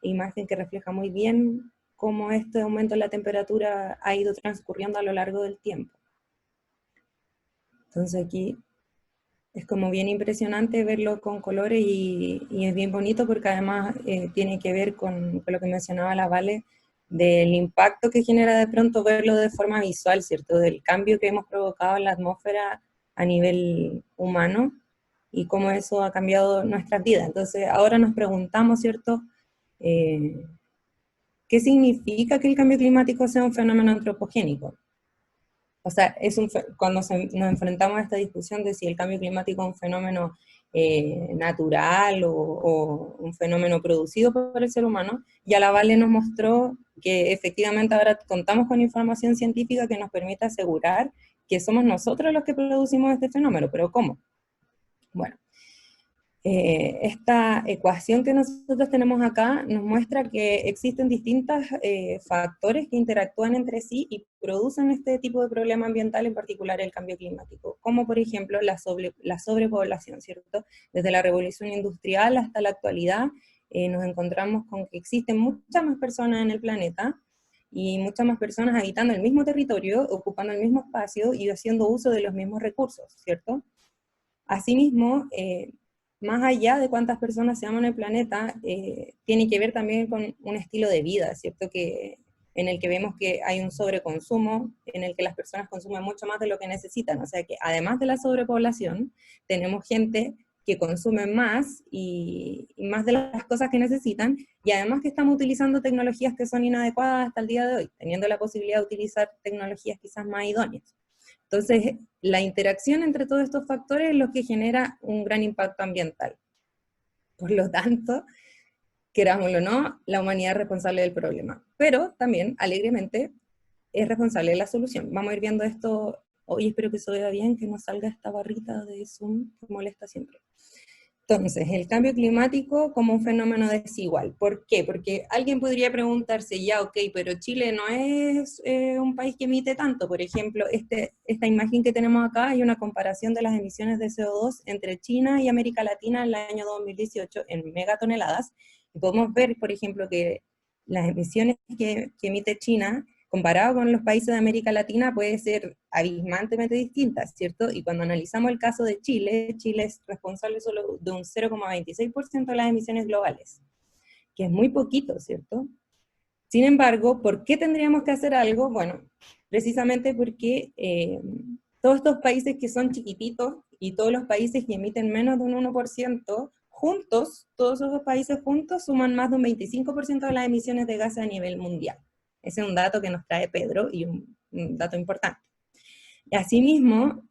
imagen que refleja muy bien cómo este aumento de la temperatura ha ido transcurriendo a lo largo del tiempo. Entonces aquí es como bien impresionante verlo con colores y es bien bonito porque además tiene que ver con lo que mencionaba la Vale, del impacto que genera de pronto verlo de forma visual, ¿cierto? Del cambio que hemos provocado en la atmósfera a nivel humano y cómo eso ha cambiado nuestras vidas. Entonces ahora nos preguntamos, ¿cierto?, ¿qué significa que el cambio climático sea un fenómeno antropogénico? O sea, cuando nos enfrentamos a esta discusión de si el cambio climático es un fenómeno natural o un fenómeno producido por el ser humano, ya la Vale nos mostró que efectivamente ahora contamos con información científica que nos permite asegurar que somos nosotros los que producimos este fenómeno. ¿Pero cómo? Bueno, esta ecuación que nosotros tenemos acá nos muestra que existen distintos factores que interactúan entre sí y producen este tipo de problema ambiental, en particular el cambio climático, como por ejemplo la sobrepoblación, ¿cierto? Desde la revolución industrial hasta la actualidad nos encontramos con que existen muchas más personas en el planeta y muchas más personas habitando el mismo territorio, ocupando el mismo espacio y haciendo uso de los mismos recursos, ¿cierto? Asimismo, más allá de cuántas personas seamos en el planeta, tiene que ver también con un estilo de vida, ¿cierto? En el que vemos que hay un sobreconsumo, en el que las personas consumen mucho más de lo que necesitan. O sea que además de la sobrepoblación, tenemos gente que consume más y más de las cosas que necesitan, y además que estamos utilizando tecnologías que son inadecuadas hasta el día de hoy, teniendo la posibilidad de utilizar tecnologías quizás más idóneas. Entonces, la interacción entre todos estos factores es lo que genera un gran impacto ambiental. Por lo tanto, querámoslo o no, la humanidad es responsable del problema. Pero también, alegremente, es responsable de la solución. Vamos a ir viendo esto. Hoy espero que se vea bien, que no salga esta barrita de Zoom que molesta siempre. Entonces, el cambio climático como un fenómeno desigual. ¿Por qué? Porque alguien podría preguntarse, ya, ok, pero Chile no es un país que emite tanto. Por ejemplo, esta imagen que tenemos acá hay una comparación de las emisiones de CO2 entre China y América Latina en el año 2018 en megatoneladas. Y podemos ver, por ejemplo, que las emisiones que emite China comparado con los países de América Latina, puede ser abismalmente distinta, ¿cierto? Y cuando analizamos el caso de Chile, Chile es responsable solo de un 0,26% de las emisiones globales, que es muy poquito, ¿cierto? Sin embargo, ¿por qué tendríamos que hacer algo? Bueno, precisamente porque todos estos países que son chiquititos y todos los países que emiten menos de un 1%, juntos, todos esos países juntos suman más de un 25% de las emisiones de gases a nivel mundial. Ese es un dato que nos trae Pedro y un dato importante. Asimismo,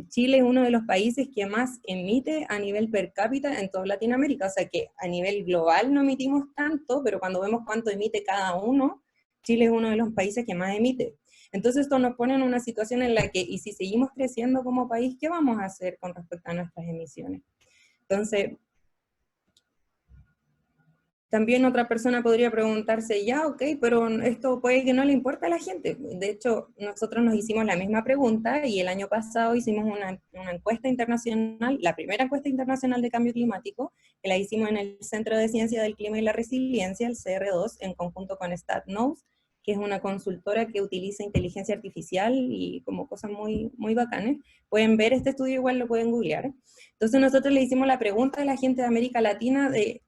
Chile es uno de los países que más emite a nivel per cápita en toda Latinoamérica, o sea que a nivel global no emitimos tanto, pero cuando vemos cuánto emite cada uno, Chile es uno de los países que más emite. Entonces esto nos pone en una situación en la que, y si seguimos creciendo como país, ¿qué vamos a hacer con respecto a nuestras emisiones? Entonces, también otra persona podría preguntarse, ya, ok, pero esto puede que no le importe a la gente. De hecho, nosotros nos hicimos la misma pregunta y el año pasado hicimos una encuesta internacional, la primera encuesta internacional de cambio climático, que la hicimos en el Centro de Ciencia del Clima y la Resiliencia, el CR2, en conjunto con StatNows, que es una consultora que utiliza inteligencia artificial y como cosas muy, muy bacanes. Pueden ver este estudio, igual lo pueden googlear. Entonces nosotros le hicimos la pregunta a la gente de América Latina de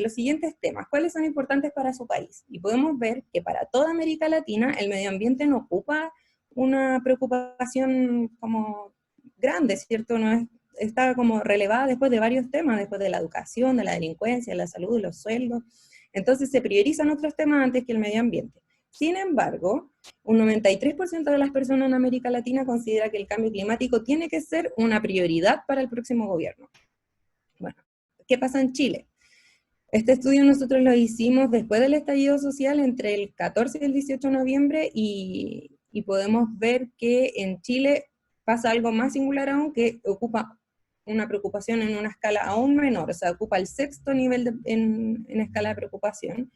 los siguientes temas, ¿cuáles son importantes para su país? Y podemos ver que para toda América Latina el medio ambiente no ocupa una preocupación como grande, ¿cierto? No es, está como relevada después de varios temas, después de la educación, de la delincuencia, de la salud, de los sueldos. Entonces se priorizan otros temas antes que el medio ambiente. Sin embargo, un 93% de las personas en América Latina considera que el cambio climático tiene que ser una prioridad para el próximo gobierno. Bueno, ¿qué pasa en Chile? Este estudio nosotros lo hicimos después del estallido social, entre el 14 y el 18 de noviembre, y podemos ver que en Chile pasa algo más singular aún, que ocupa una preocupación en una escala aún menor, o sea, ocupa el sexto nivel en escala de preocupación.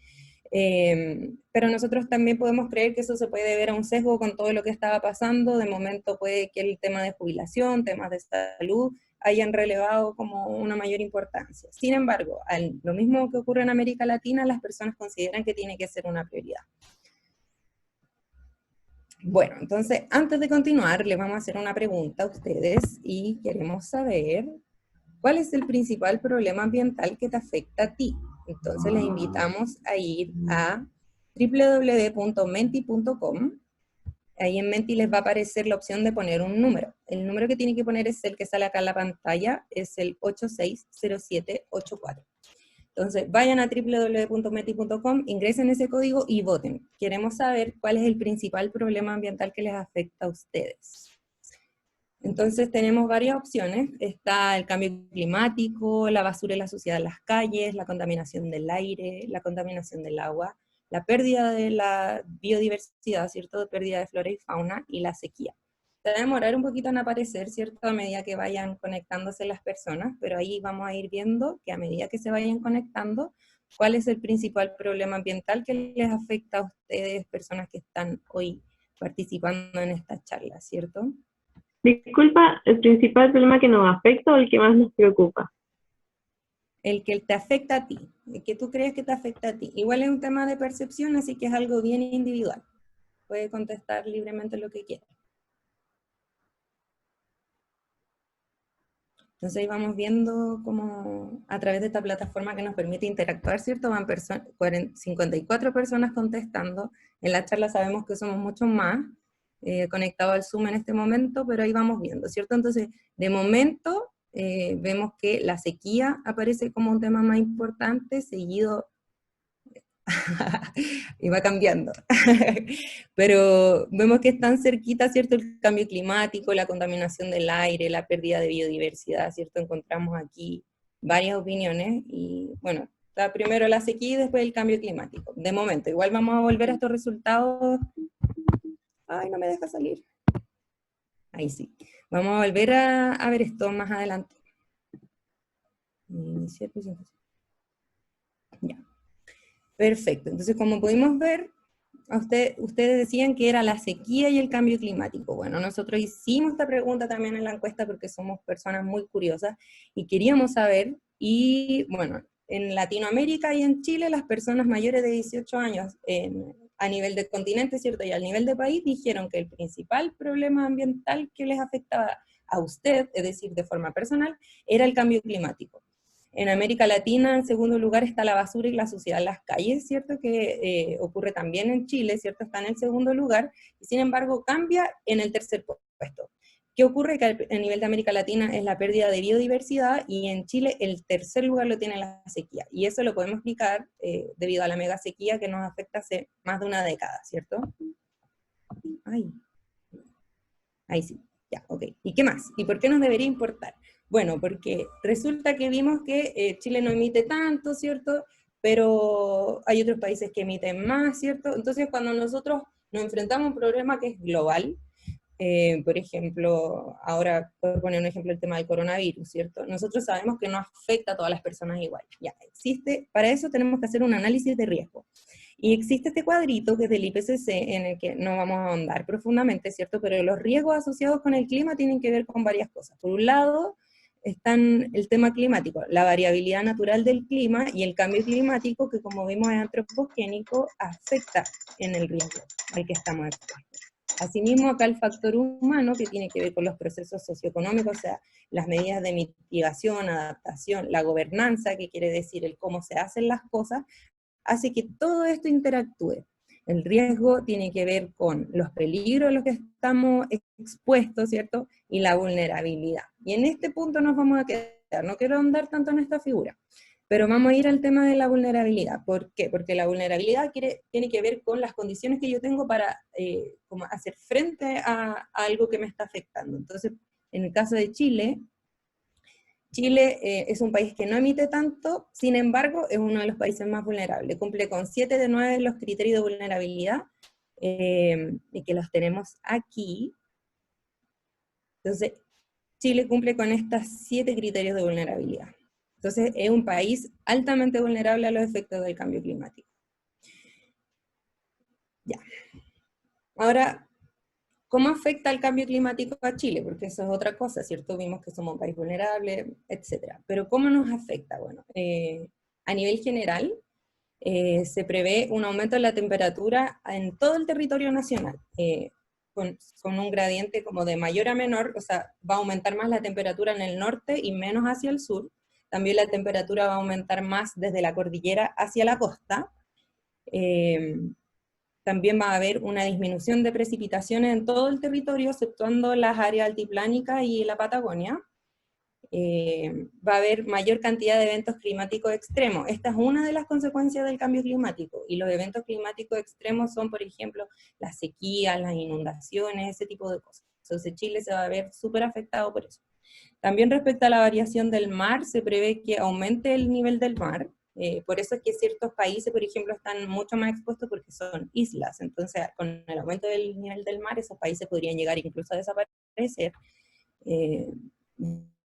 Pero nosotros también podemos creer que eso se puede deber a un sesgo con todo lo que estaba pasando. De momento puede que el tema de jubilación, temas de salud, hayan relevado como una mayor importancia. Sin embargo, lo mismo que ocurre en América Latina, las personas consideran que tiene que ser una prioridad. Bueno, entonces, antes de continuar, les vamos a hacer una pregunta a ustedes y queremos saber ¿cuál es el principal problema ambiental que te afecta a ti? Entonces les invitamos a ir a www.menti.com. Ahí en Menti les va a aparecer la opción de poner un número. El número que tienen que poner es el que sale acá en la pantalla, es el 860784. Entonces vayan a www.menti.com, ingresen ese código y voten. Queremos saber cuál es el principal problema ambiental que les afecta a ustedes. Entonces tenemos varias opciones, está el cambio climático, la basura y la suciedad en las calles, la contaminación del aire, la contaminación del agua, la pérdida de la biodiversidad, ¿cierto? Pérdida de flora y fauna y la sequía. Se va a demorar un poquito en aparecer, ¿cierto? A medida que vayan conectándose las personas, pero ahí vamos a ir viendo que a medida que se vayan conectando, cuál es el principal problema ambiental que les afecta a ustedes, personas que están hoy participando en esta charla, ¿cierto? Disculpa, ¿el principal problema que nos afecta o el que más nos preocupa? El que te afecta a ti, el que tú crees que te afecta a ti. Igual es un tema de percepción, así que es algo bien individual. Puede contestar libremente lo que quiera. Entonces ahí vamos viendo cómo a través de esta plataforma que nos permite interactuar, ¿cierto? Van 54 personas contestando. En la charla sabemos que somos muchos más conectados al Zoom en este momento, pero ahí vamos viendo, ¿cierto? Entonces, de momento vemos que la sequía aparece como un tema más importante, seguido y va cambiando. Pero vemos que están cerquita, ¿cierto? El cambio climático, la contaminación del aire, la pérdida de biodiversidad, ¿cierto? Encontramos aquí varias opiniones y, bueno, está primero la sequía y después el cambio climático. De momento, igual vamos a volver a estos resultados. Ay, no me deja salir. Ahí sí. Vamos a volver a ver esto más adelante. Iniciar presentación. Ya. Perfecto. Entonces, como pudimos ver, ustedes decían que era la sequía y el cambio climático. Bueno, nosotros hicimos esta pregunta también en la encuesta porque somos personas muy curiosas y queríamos saber, y bueno, en Latinoamérica y en Chile las personas mayores de 18 años a nivel de continente, ¿cierto? Y a nivel de país dijeron que el principal problema ambiental que les afectaba a usted, es decir, de forma personal, era el cambio climático. En América Latina, en segundo lugar, está la basura y la suciedad en las calles, ¿cierto? Que ocurre también en Chile, ¿cierto? Está en el segundo lugar, y sin embargo cambia en el tercer puesto. ¿Qué ocurre? Que a nivel de América Latina es la pérdida de biodiversidad, y en Chile el tercer lugar lo tiene la sequía. Y eso lo podemos explicar debido a la mega sequía que nos afecta hace más de una década, ¿cierto? Ahí sí, ya, ok. ¿Y qué más? ¿Y por qué nos debería importar? Bueno, porque resulta que vimos que Chile no emite tanto, ¿cierto? Pero hay otros países que emiten más, ¿cierto? Entonces, cuando nosotros nos enfrentamos a un problema que es global, por ejemplo, ahora por poner un ejemplo el tema del coronavirus, ¿cierto? Nosotros sabemos que no afecta a todas las personas igual. Ya, existe, para eso tenemos que hacer un análisis de riesgo. Y existe este cuadrito que es del IPCC, en el que no vamos a ahondar profundamente, ¿cierto? Pero los riesgos asociados con el clima tienen que ver con varias cosas. Por un lado, están el tema climático, la variabilidad natural del clima y el cambio climático, que como vimos es antropogénico, afecta en el riesgo al que estamos expuestos. Asimismo, acá el factor humano, que tiene que ver con los procesos socioeconómicos, o sea, las medidas de mitigación, adaptación, la gobernanza, que quiere decir el cómo se hacen las cosas, hace que todo esto interactúe. El riesgo tiene que ver con los peligros a los que estamos expuestos, ¿cierto? Y la vulnerabilidad. Y en este punto nos vamos a quedar, no quiero ahondar tanto en esta figura, pero vamos a ir al tema de la vulnerabilidad. ¿Por qué? Porque la vulnerabilidad tiene que ver con las condiciones que yo tengo para como hacer frente a algo que me está afectando. Entonces, en el caso de Chile, Chile es un país que no emite tanto, sin embargo, es uno de los países más vulnerables. Cumple con 7 de 9 los criterios de vulnerabilidad, y que los tenemos aquí. Entonces, Chile cumple con estos 7 criterios de vulnerabilidad. Entonces, es un país altamente vulnerable a los efectos del cambio climático. Ya. Ahora, ¿cómo afecta el cambio climático a Chile? Porque eso es otra cosa, ¿cierto? Vimos que somos un país vulnerable, etc. Pero ¿cómo nos afecta? Bueno, a nivel general, se prevé un aumento de la temperatura en todo el territorio nacional, con un gradiente como de mayor a menor, o sea, va a aumentar más la temperatura en el norte y menos hacia el sur. También la temperatura va a aumentar más desde la cordillera hacia la costa. También va a haber una disminución de precipitaciones en todo el territorio, exceptuando las áreas altiplánicas y la Patagonia. Va a haber mayor cantidad de eventos climáticos extremos. Esta es una de las consecuencias del cambio climático, y los eventos climáticos extremos son, por ejemplo, las sequías, las inundaciones, ese tipo de cosas. Entonces Chile se va a ver súper afectado por eso. También respecto a la variación del mar, se prevé que aumente el nivel del mar. Por eso es que ciertos países, por ejemplo, están mucho más expuestos porque son islas. Entonces, con el aumento del nivel del mar, esos países podrían llegar incluso a desaparecer.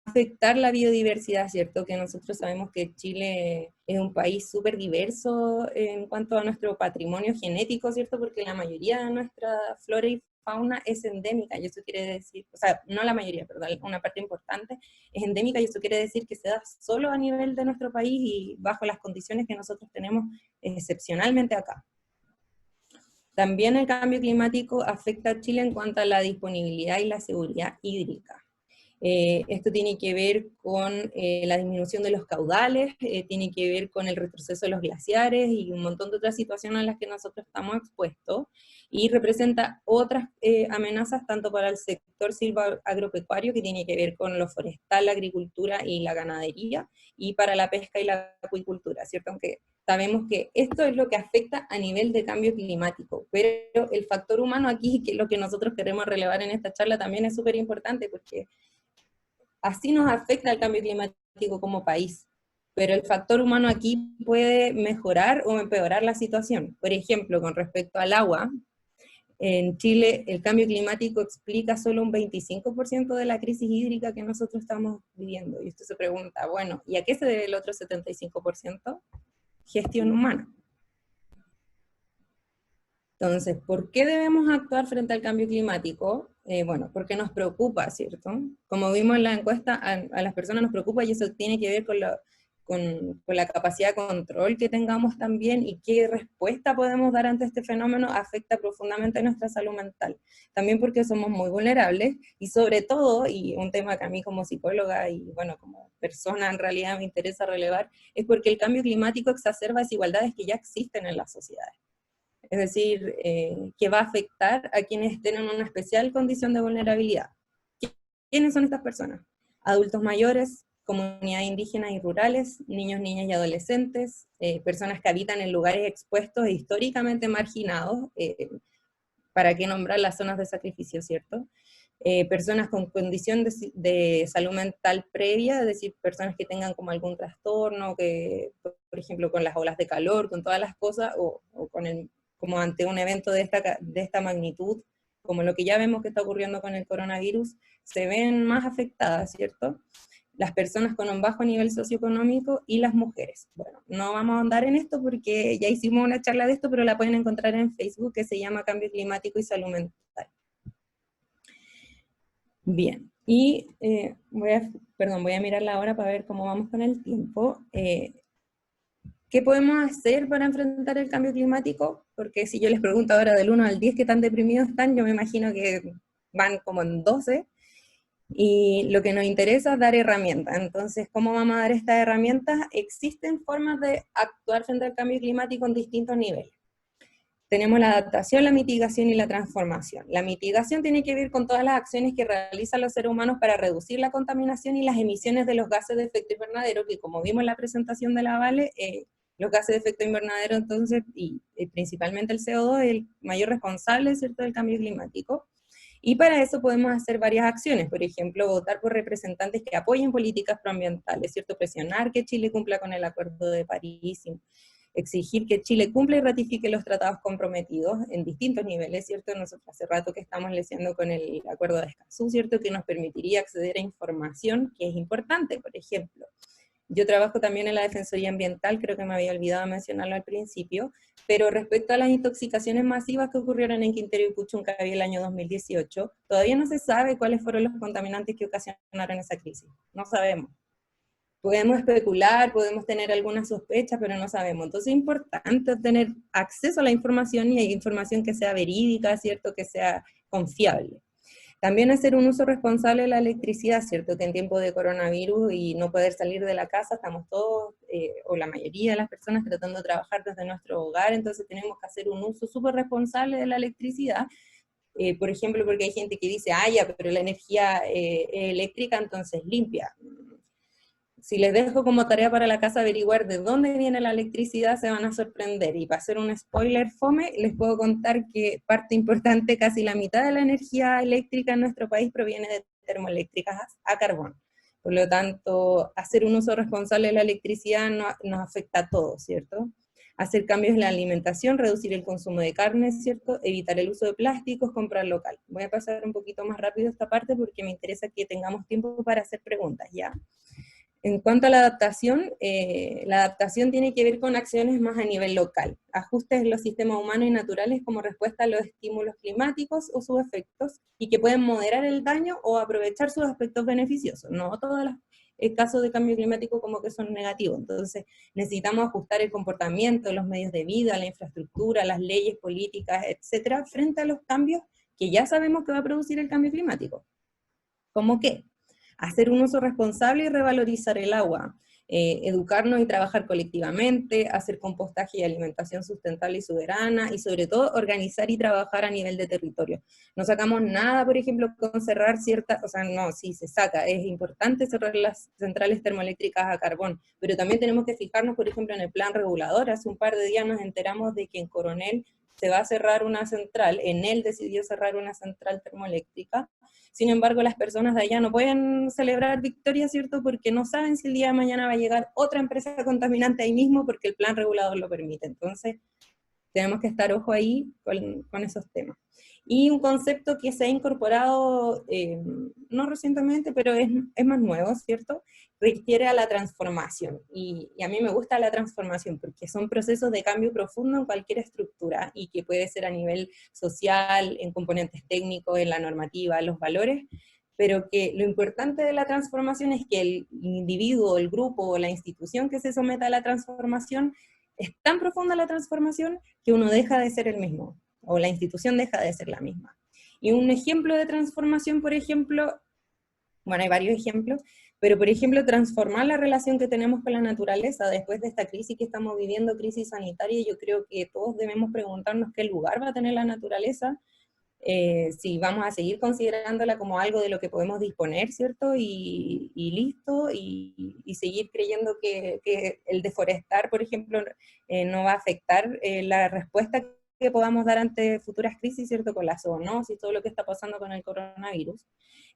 Afectar la biodiversidad, ¿cierto? Que nosotros sabemos que Chile es un país súper diverso en cuanto a nuestro patrimonio genético, ¿cierto? Porque la mayoría de nuestra flora y fauna es endémica, y eso quiere decir, o sea, no la mayoría, perdón, una parte importante es endémica, y eso quiere decir que se da solo a nivel de nuestro país y bajo las condiciones que nosotros tenemos excepcionalmente acá. También el cambio climático afecta a Chile en cuanto a la disponibilidad y la seguridad hídrica. Esto tiene que ver con la disminución de los caudales, tiene que ver con el retroceso de los glaciares y un montón de otras situaciones a las que nosotros estamos expuestos, y representa otras amenazas tanto para el sector silvoagropecuario, que tiene que ver con lo forestal, la agricultura y la ganadería, y para la pesca y la acuicultura, ¿cierto? Aunque sabemos que esto es lo que afecta a nivel de cambio climático, pero el factor humano aquí, que es lo que nosotros queremos relevar en esta charla, también es súper importante, porque así nos afecta el cambio climático como país, pero el factor humano aquí puede mejorar o empeorar la situación. Por ejemplo, con respecto al agua, En Chile el cambio climático explica solo un 25% de la crisis hídrica que nosotros estamos viviendo. Y usted se pregunta, bueno, ¿y a qué se debe el otro 75%? Gestión humana. Entonces, ¿por qué debemos actuar frente al cambio climático? Bueno, porque nos preocupa, ¿cierto? Como vimos en la encuesta, a las personas nos preocupa y eso tiene que ver con la capacidad de control que tengamos también y qué respuesta podemos dar ante este fenómeno afecta profundamente a nuestra salud mental. También porque somos muy vulnerables y sobre todo, y un tema que a mí como psicóloga y bueno, como persona en realidad me interesa relevar, es porque el cambio climático exacerba desigualdades que ya existen en las sociedades. Es decir, que va a afectar a quienes tienen una especial condición de vulnerabilidad. ¿Quiénes son estas personas? Adultos mayores, comunidades indígenas y rurales, niños, niñas y adolescentes, personas que habitan en lugares expuestos e históricamente marginados, para qué nombrar las zonas de sacrificio, ¿cierto? Personas con condición de salud mental previa, es decir, personas que tengan como algún trastorno, que, por ejemplo, con las olas de calor, con todas las cosas, o con como ante un evento de esta magnitud, como lo que ya vemos que está ocurriendo con el coronavirus, se ven más afectadas, ¿cierto? Las personas con un bajo nivel socioeconómico y las mujeres. Bueno, no vamos a andar en esto porque ya hicimos una charla de esto, pero la pueden encontrar en Facebook, que se llama Cambio Climático y Salud Mental. Bien, y voy a mirar la hora para ver cómo vamos con el tiempo. ¿Qué podemos hacer para enfrentar el cambio climático? Porque si yo les pregunto ahora del 1 al 10 qué tan deprimidos están, yo me imagino que van como en 12, y lo que nos interesa es dar herramientas. Entonces, ¿cómo vamos a dar estas herramientas? Existen formas de actuar frente al cambio climático en distintos niveles. Tenemos la adaptación, la mitigación y la transformación. La mitigación tiene que ver con todas las acciones que realizan los seres humanos para reducir la contaminación y las emisiones de los gases de efecto invernadero, que como vimos en la presentación de la Vale, los gases de efecto invernadero entonces, y principalmente el CO2, es el mayor responsable, ¿cierto?, del cambio climático. Y para eso podemos hacer varias acciones, por ejemplo, votar por representantes que apoyen políticas proambientales, ¿cierto?, presionar que Chile cumpla con el Acuerdo de París, exigir que Chile cumpla y ratifique los tratados comprometidos en distintos niveles, ¿cierto? Nosotros hace rato que estamos leyendo con el Acuerdo de Escazú, ¿cierto?, que nos permitiría acceder a información que es importante, por ejemplo. Yo trabajo también en la Defensoría Ambiental, creo que me había olvidado mencionarlo al principio, pero respecto a las intoxicaciones masivas que ocurrieron en Quintero y Puchuncaví el año 2018, todavía no se sabe cuáles fueron los contaminantes que ocasionaron esa crisis, no sabemos. Podemos especular, podemos tener alguna sospecha, pero no sabemos. Entonces es importante tener acceso a la información y información que sea verídica, ¿cierto?, que sea confiable. También hacer un uso responsable de la electricidad, ¿cierto?, que en tiempo de coronavirus y no poder salir de la casa, estamos todos, o la mayoría de las personas tratando de trabajar desde nuestro hogar, entonces tenemos que hacer un uso súper responsable de la electricidad, por ejemplo, porque hay gente que dice, ya, pero la energía eléctrica entonces limpia. Si les dejo como tarea para la casa averiguar de dónde viene la electricidad, se van a sorprender. Y para hacer un spoiler fome, les puedo contar que parte importante, casi la mitad de la energía eléctrica en nuestro país proviene de termoeléctricas a carbón. Por lo tanto, hacer un uso responsable de la electricidad nos afecta a todos, ¿cierto? Hacer cambios en la alimentación, reducir el consumo de carne, ¿cierto? Evitar el uso de plásticos, comprar local. Voy a pasar un poquito más rápido esta parte porque me interesa que tengamos tiempo para hacer preguntas, ¿ya? En cuanto a la adaptación tiene que ver con acciones más a nivel local, ajustes en los sistemas humanos y naturales como respuesta a los estímulos climáticos o sus efectos, y que pueden moderar el daño o aprovechar sus aspectos beneficiosos. No todos los casos de cambio climático como que son negativos, entonces necesitamos ajustar el comportamiento, los medios de vida, la infraestructura, las leyes, políticas, etcétera, frente a los cambios que ya sabemos que va a producir el cambio climático. ¿Cómo qué? Hacer un uso responsable y revalorizar el agua, educarnos y trabajar colectivamente, hacer compostaje y alimentación sustentable y soberana, y sobre todo organizar y trabajar a nivel de territorio. No sacamos nada, por ejemplo, con cerrar sí se saca, es importante cerrar las centrales termoeléctricas a carbón, pero también tenemos que fijarnos, por ejemplo, en el plan regulador. Hace un par de días nos enteramos de que en Coronel se va a cerrar una central, Enel decidió cerrar una central termoeléctrica. Sin embargo, las personas de allá no pueden celebrar victoria, ¿cierto?, porque no saben si el día de mañana va a llegar otra empresa contaminante ahí mismo porque el plan regulador lo permite. Entonces, tenemos que estar ojo ahí con esos temas. Y un concepto que se ha incorporado, no recientemente, pero es más nuevo, ¿cierto? Requiere a la transformación, y a mí me gusta la transformación, porque son procesos de cambio profundo en cualquier estructura, y que puede ser a nivel social, en componentes técnicos, en la normativa, en los valores, pero que lo importante de la transformación es que el individuo, el grupo o la institución que se someta a la transformación, es tan profunda la transformación que uno deja de ser el mismo, o la institución deja de ser la misma. Y un ejemplo de transformación, por ejemplo, bueno, hay varios ejemplos, pero por ejemplo, transformar la relación que tenemos con la naturaleza después de esta crisis que estamos viviendo, crisis sanitaria. Yo creo que todos debemos preguntarnos qué lugar va a tener la naturaleza, si vamos a seguir considerándola como algo de lo que podemos disponer, ¿cierto? Y listo, y seguir creyendo que el deforestar, por ejemplo, no va a afectar la respuesta que podamos dar ante futuras crisis, ¿cierto? Con la zoonosis, todo lo que está pasando con el coronavirus.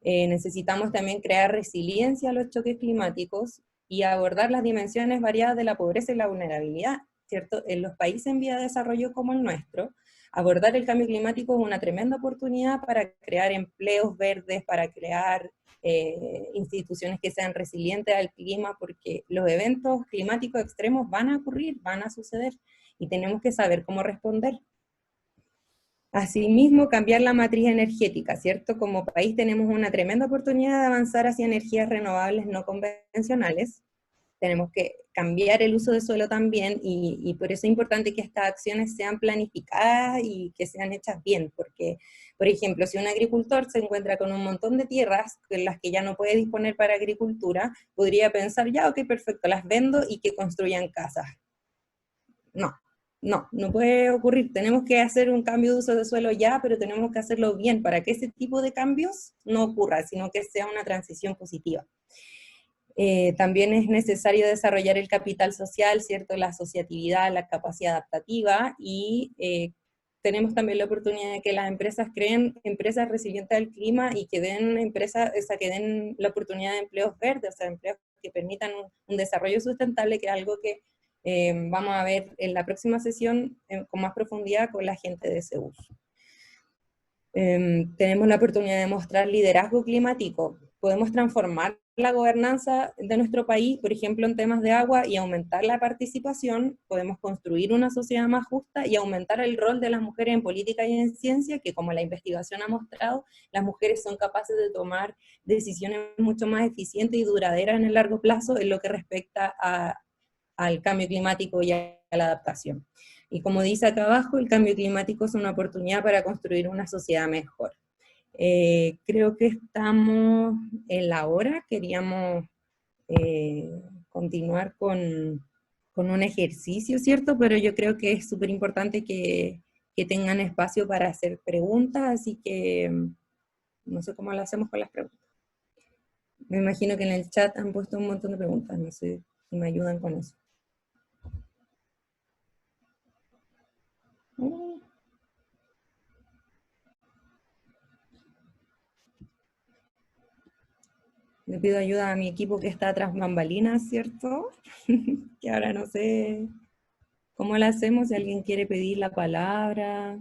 Necesitamos también crear resiliencia a los choques climáticos y abordar las dimensiones variadas de la pobreza y la vulnerabilidad, ¿cierto? En los países en vía de desarrollo como el nuestro, abordar el cambio climático es una tremenda oportunidad para crear empleos verdes, para crear instituciones que sean resilientes al clima, porque los eventos climáticos extremos van a ocurrir, van a suceder, y tenemos que saber cómo responder. Asimismo, cambiar la matriz energética, ¿cierto? Como país tenemos una tremenda oportunidad de avanzar hacia energías renovables no convencionales. Tenemos que cambiar el uso de suelo también, y por eso es importante que estas acciones sean planificadas y que sean hechas bien, porque, por ejemplo, si un agricultor se encuentra con un montón de tierras en las que ya no puede disponer para agricultura, podría pensar, ya, ok, perfecto, las vendo y que construyan casas. No puede ocurrir. Tenemos que hacer un cambio de uso de suelo ya, pero tenemos que hacerlo bien para que ese tipo de cambios no ocurra, sino que sea una transición positiva. También es necesario desarrollar el capital social, ¿cierto? La asociatividad, la capacidad adaptativa, y tenemos también la oportunidad de que las empresas creen empresas resilientes al clima y que den que den la oportunidad de empleos verdes, o sea, empleos que permitan un desarrollo sustentable, que es algo que vamos a ver en la próxima sesión con más profundidad con la gente de Seúl. Tenemos la oportunidad de mostrar liderazgo climático. Podemos transformar la gobernanza de nuestro país, por ejemplo, en temas de agua, y aumentar la participación. Podemos construir una sociedad más justa y aumentar el rol de las mujeres en política y en ciencia, que como la investigación ha mostrado, las mujeres son capaces de tomar decisiones mucho más eficientes y duraderas en el largo plazo en lo que respecta al cambio climático y a la adaptación. Y como dice acá abajo, el cambio climático es una oportunidad para construir una sociedad mejor. Creo que estamos en la hora. Queríamos continuar con un ejercicio, ¿cierto? Pero yo creo que es súper importante que tengan espacio para hacer preguntas, así que no sé cómo lo hacemos con las preguntas. Me imagino que en el chat han puesto un montón de preguntas, no sé si me ayudan con eso. Le pido ayuda a mi equipo que está tras bambalinas, ¿cierto? Que ahora no sé cómo la hacemos, si alguien quiere pedir la palabra,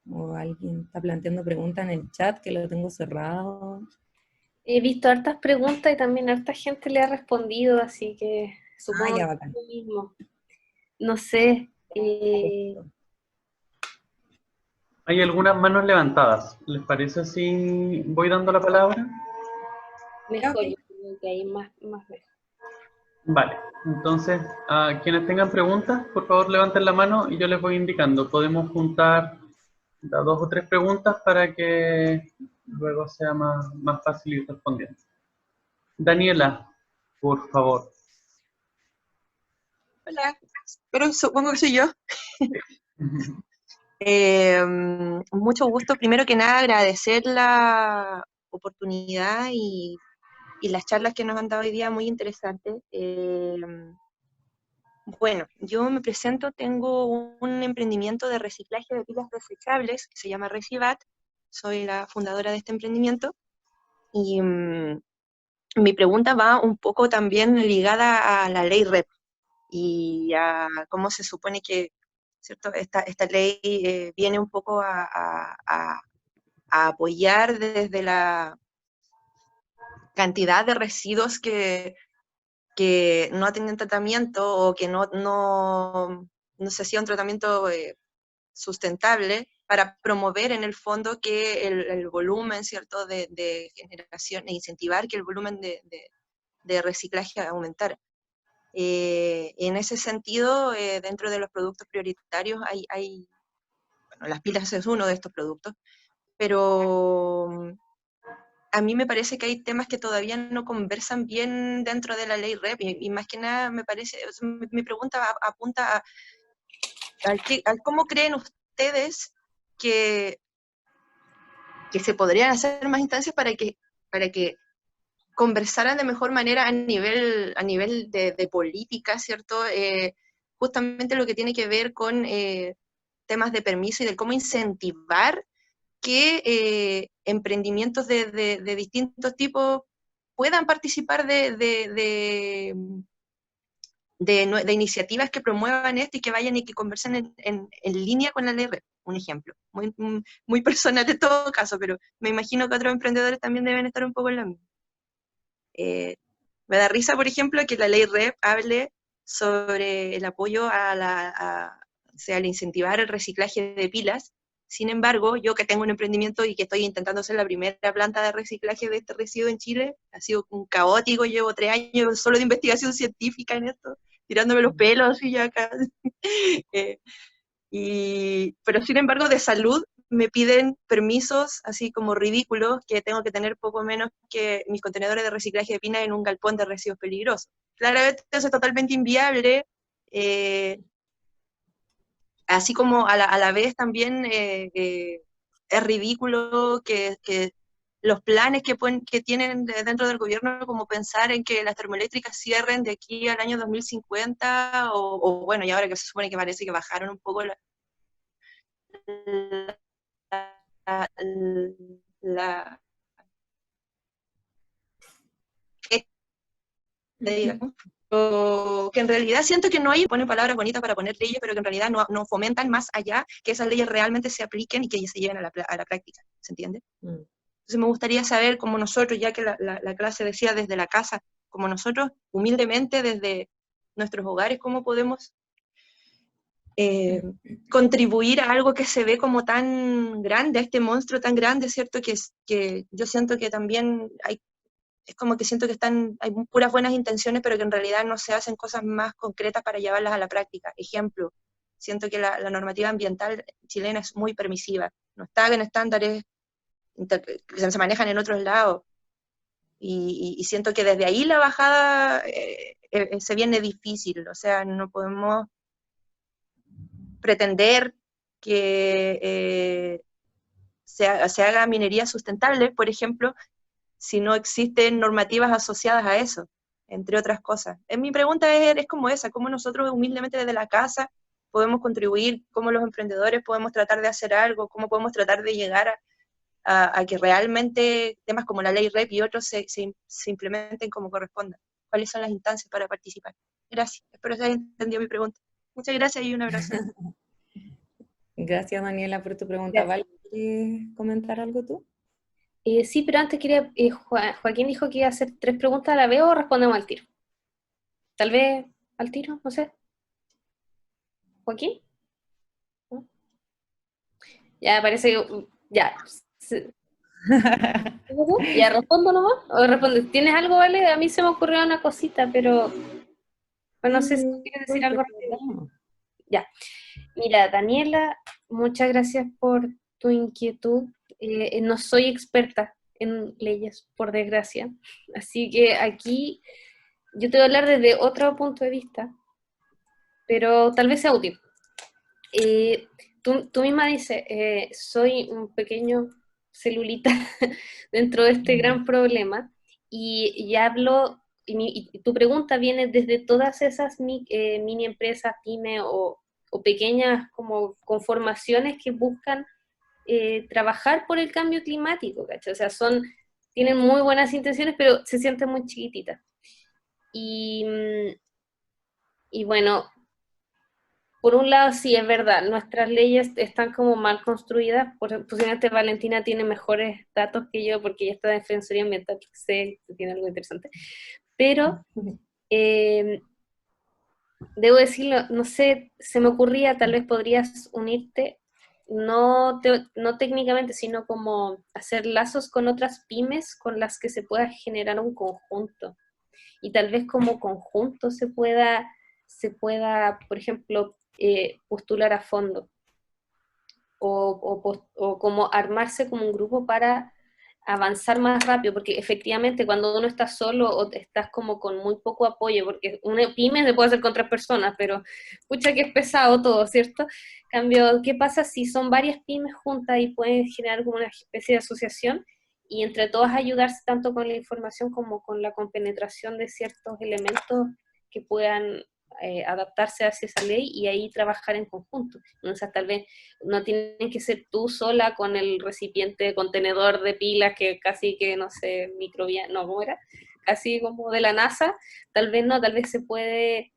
o alguien está planteando preguntas en el chat, que lo tengo cerrado. He visto hartas preguntas y también harta gente le ha respondido, así que supongo ya, que bacán. es lo mismo. No sé. Hay algunas manos levantadas. ¿Les parece si voy dando la palabra? Mejor, Okay. yo creo que hay más mejor. Vale, entonces, a quienes tengan preguntas, por favor levanten la mano y yo les voy indicando. Podemos juntar 2 o 3 preguntas para que luego sea más fácil ir respondiendo. Daniela, por favor. Hola, pero supongo que soy yo. Mucho gusto. Primero que nada, agradecer la oportunidad y las charlas que nos han dado hoy día, muy interesantes. Bueno, yo me presento, tengo un emprendimiento de reciclaje de pilas desechables que se llama Recibat. Soy la fundadora de este emprendimiento. Y mi pregunta va un poco también ligada a la ley REP y a cómo se supone que ¿cierto? Esta ley viene un poco a apoyar desde la cantidad de residuos que no tienen tratamiento o que no se hacía un tratamiento sustentable para promover en el fondo que el volumen, ¿cierto?, de generación, e incentivar que el volumen de reciclaje aumentara. En ese sentido, dentro de los productos prioritarios bueno, las pilas es uno de estos productos, pero a mí me parece que hay temas que todavía no conversan bien dentro de la ley REP, y más que nada me parece, mi pregunta apunta al cómo creen ustedes que se podrían hacer más instancias para que conversaran de mejor manera a nivel de política, ¿cierto? Justamente lo que tiene que ver con temas de permiso y de cómo incentivar que emprendimientos de distintos tipos puedan participar de iniciativas que promuevan esto y que vayan y que conversen en línea con la ley REP. Un ejemplo, muy personal en todo caso, pero me imagino que otros emprendedores también deben estar un poco en la misma. Me da risa, por ejemplo, que la ley REP hable sobre el apoyo o sea, al incentivar el reciclaje de pilas. Sin embargo, yo que tengo un emprendimiento y que estoy intentando ser la primera planta de reciclaje de este residuo en Chile, ha sido un caótico, llevo 3 años solo de investigación científica en esto, tirándome los pelos y ya acá. Pero sin embargo, de salud me piden permisos así como ridículos, que tengo que tener poco menos que mis contenedores de reciclaje de pina en un galpón de residuos peligrosos. Claramente eso es totalmente inviable, así como a la vez también es ridículo que los planes que tienen dentro del gobierno, como pensar en que las termoeléctricas cierren de aquí al año 2050, o bueno, y ahora que se supone que parece que bajaron un poco la o que en realidad siento que no hay, ponen palabras bonitas para poner leyes, pero que en realidad no fomentan más allá que esas leyes realmente se apliquen y que se lleven a la práctica, ¿se entiende? Entonces me gustaría saber, como nosotros, ya que la clase decía desde la casa, como nosotros, humildemente, desde nuestros hogares, cómo podemos contribuir a algo que se ve como tan grande, a este monstruo tan grande, ¿cierto? Que yo siento que también es como que siento que hay puras buenas intenciones, pero que en realidad no se hacen cosas más concretas para llevarlas a la práctica. Ejemplo, siento que la normativa ambiental chilena es muy permisiva, no está en estándares que se manejan en otros lados, y siento que desde ahí la bajada se viene difícil, o sea, no podemos pretender que se haga minería sustentable, por ejemplo, si no existen normativas asociadas a eso, entre otras cosas. Mi pregunta es como esa, cómo nosotros humildemente desde la casa podemos contribuir, cómo los emprendedores podemos tratar de hacer algo, cómo podemos tratar de llegar a que realmente temas como la ley REP y otros se implementen como correspondan. ¿Cuáles son las instancias para participar? Gracias, espero que hayan entendido mi pregunta. Muchas gracias y un abrazo. Gracias, Daniela, por tu pregunta. Gracias. ¿Vale? ¿Quieres comentar algo tú? Sí, pero antes quería, Joaquín dijo que iba a hacer 3 preguntas a la vez o respondemos al tiro. Tal vez al tiro, no sé. ¿Joaquín? ¿No? Ya parece que, ya. Ya respondo nomás. O responde. ¿Tienes algo, Vale? A mí se me ocurrió una cosita, pero no sé si quieres decir algo rápido. Ya. Mira, Daniela, muchas gracias por tu inquietud. No soy experta en leyes, por desgracia. Así que aquí yo te voy a hablar desde otro punto de vista, pero tal vez sea útil. Tú misma dices, soy un pequeño celulita dentro de este gran problema, y hablo, y tu pregunta viene desde todas esas mini empresas, pyme o pequeñas como conformaciones que buscan trabajar por el cambio climático, ¿cachai? O sea, tienen muy buenas intenciones, pero se sienten muy chiquititas. Y bueno, por un lado sí, es verdad, nuestras leyes están como mal construidas, posiblemente Valentina tiene mejores datos que yo, porque ella está de Defensoría Ambiental, sé que tiene algo interesante, pero debo decirlo, no sé, se me ocurría, tal vez podrías unirte, no técnicamente, sino como hacer lazos con otras pymes con las que se pueda generar un conjunto. Y tal vez como conjunto se pueda por ejemplo, postular a fondo. O como armarse como un grupo para avanzar más rápido, porque efectivamente cuando uno está solo o estás como con muy poco apoyo, porque una pyme se puede hacer con 3 personas, pero pucha que es pesado todo, ¿cierto? Cambio, ¿qué pasa si son varias pymes juntas y pueden generar como una especie de asociación y entre todas ayudarse tanto con la información como con la compenetración de ciertos elementos que puedan adaptarse hacia esa ley y ahí trabajar en conjunto? Entonces tal vez no tienes que ser tú sola con el recipiente contenedor de pilas que casi que, no sé, no, ¿cómo era? Casi como de la NASA, tal vez no, tal vez se puede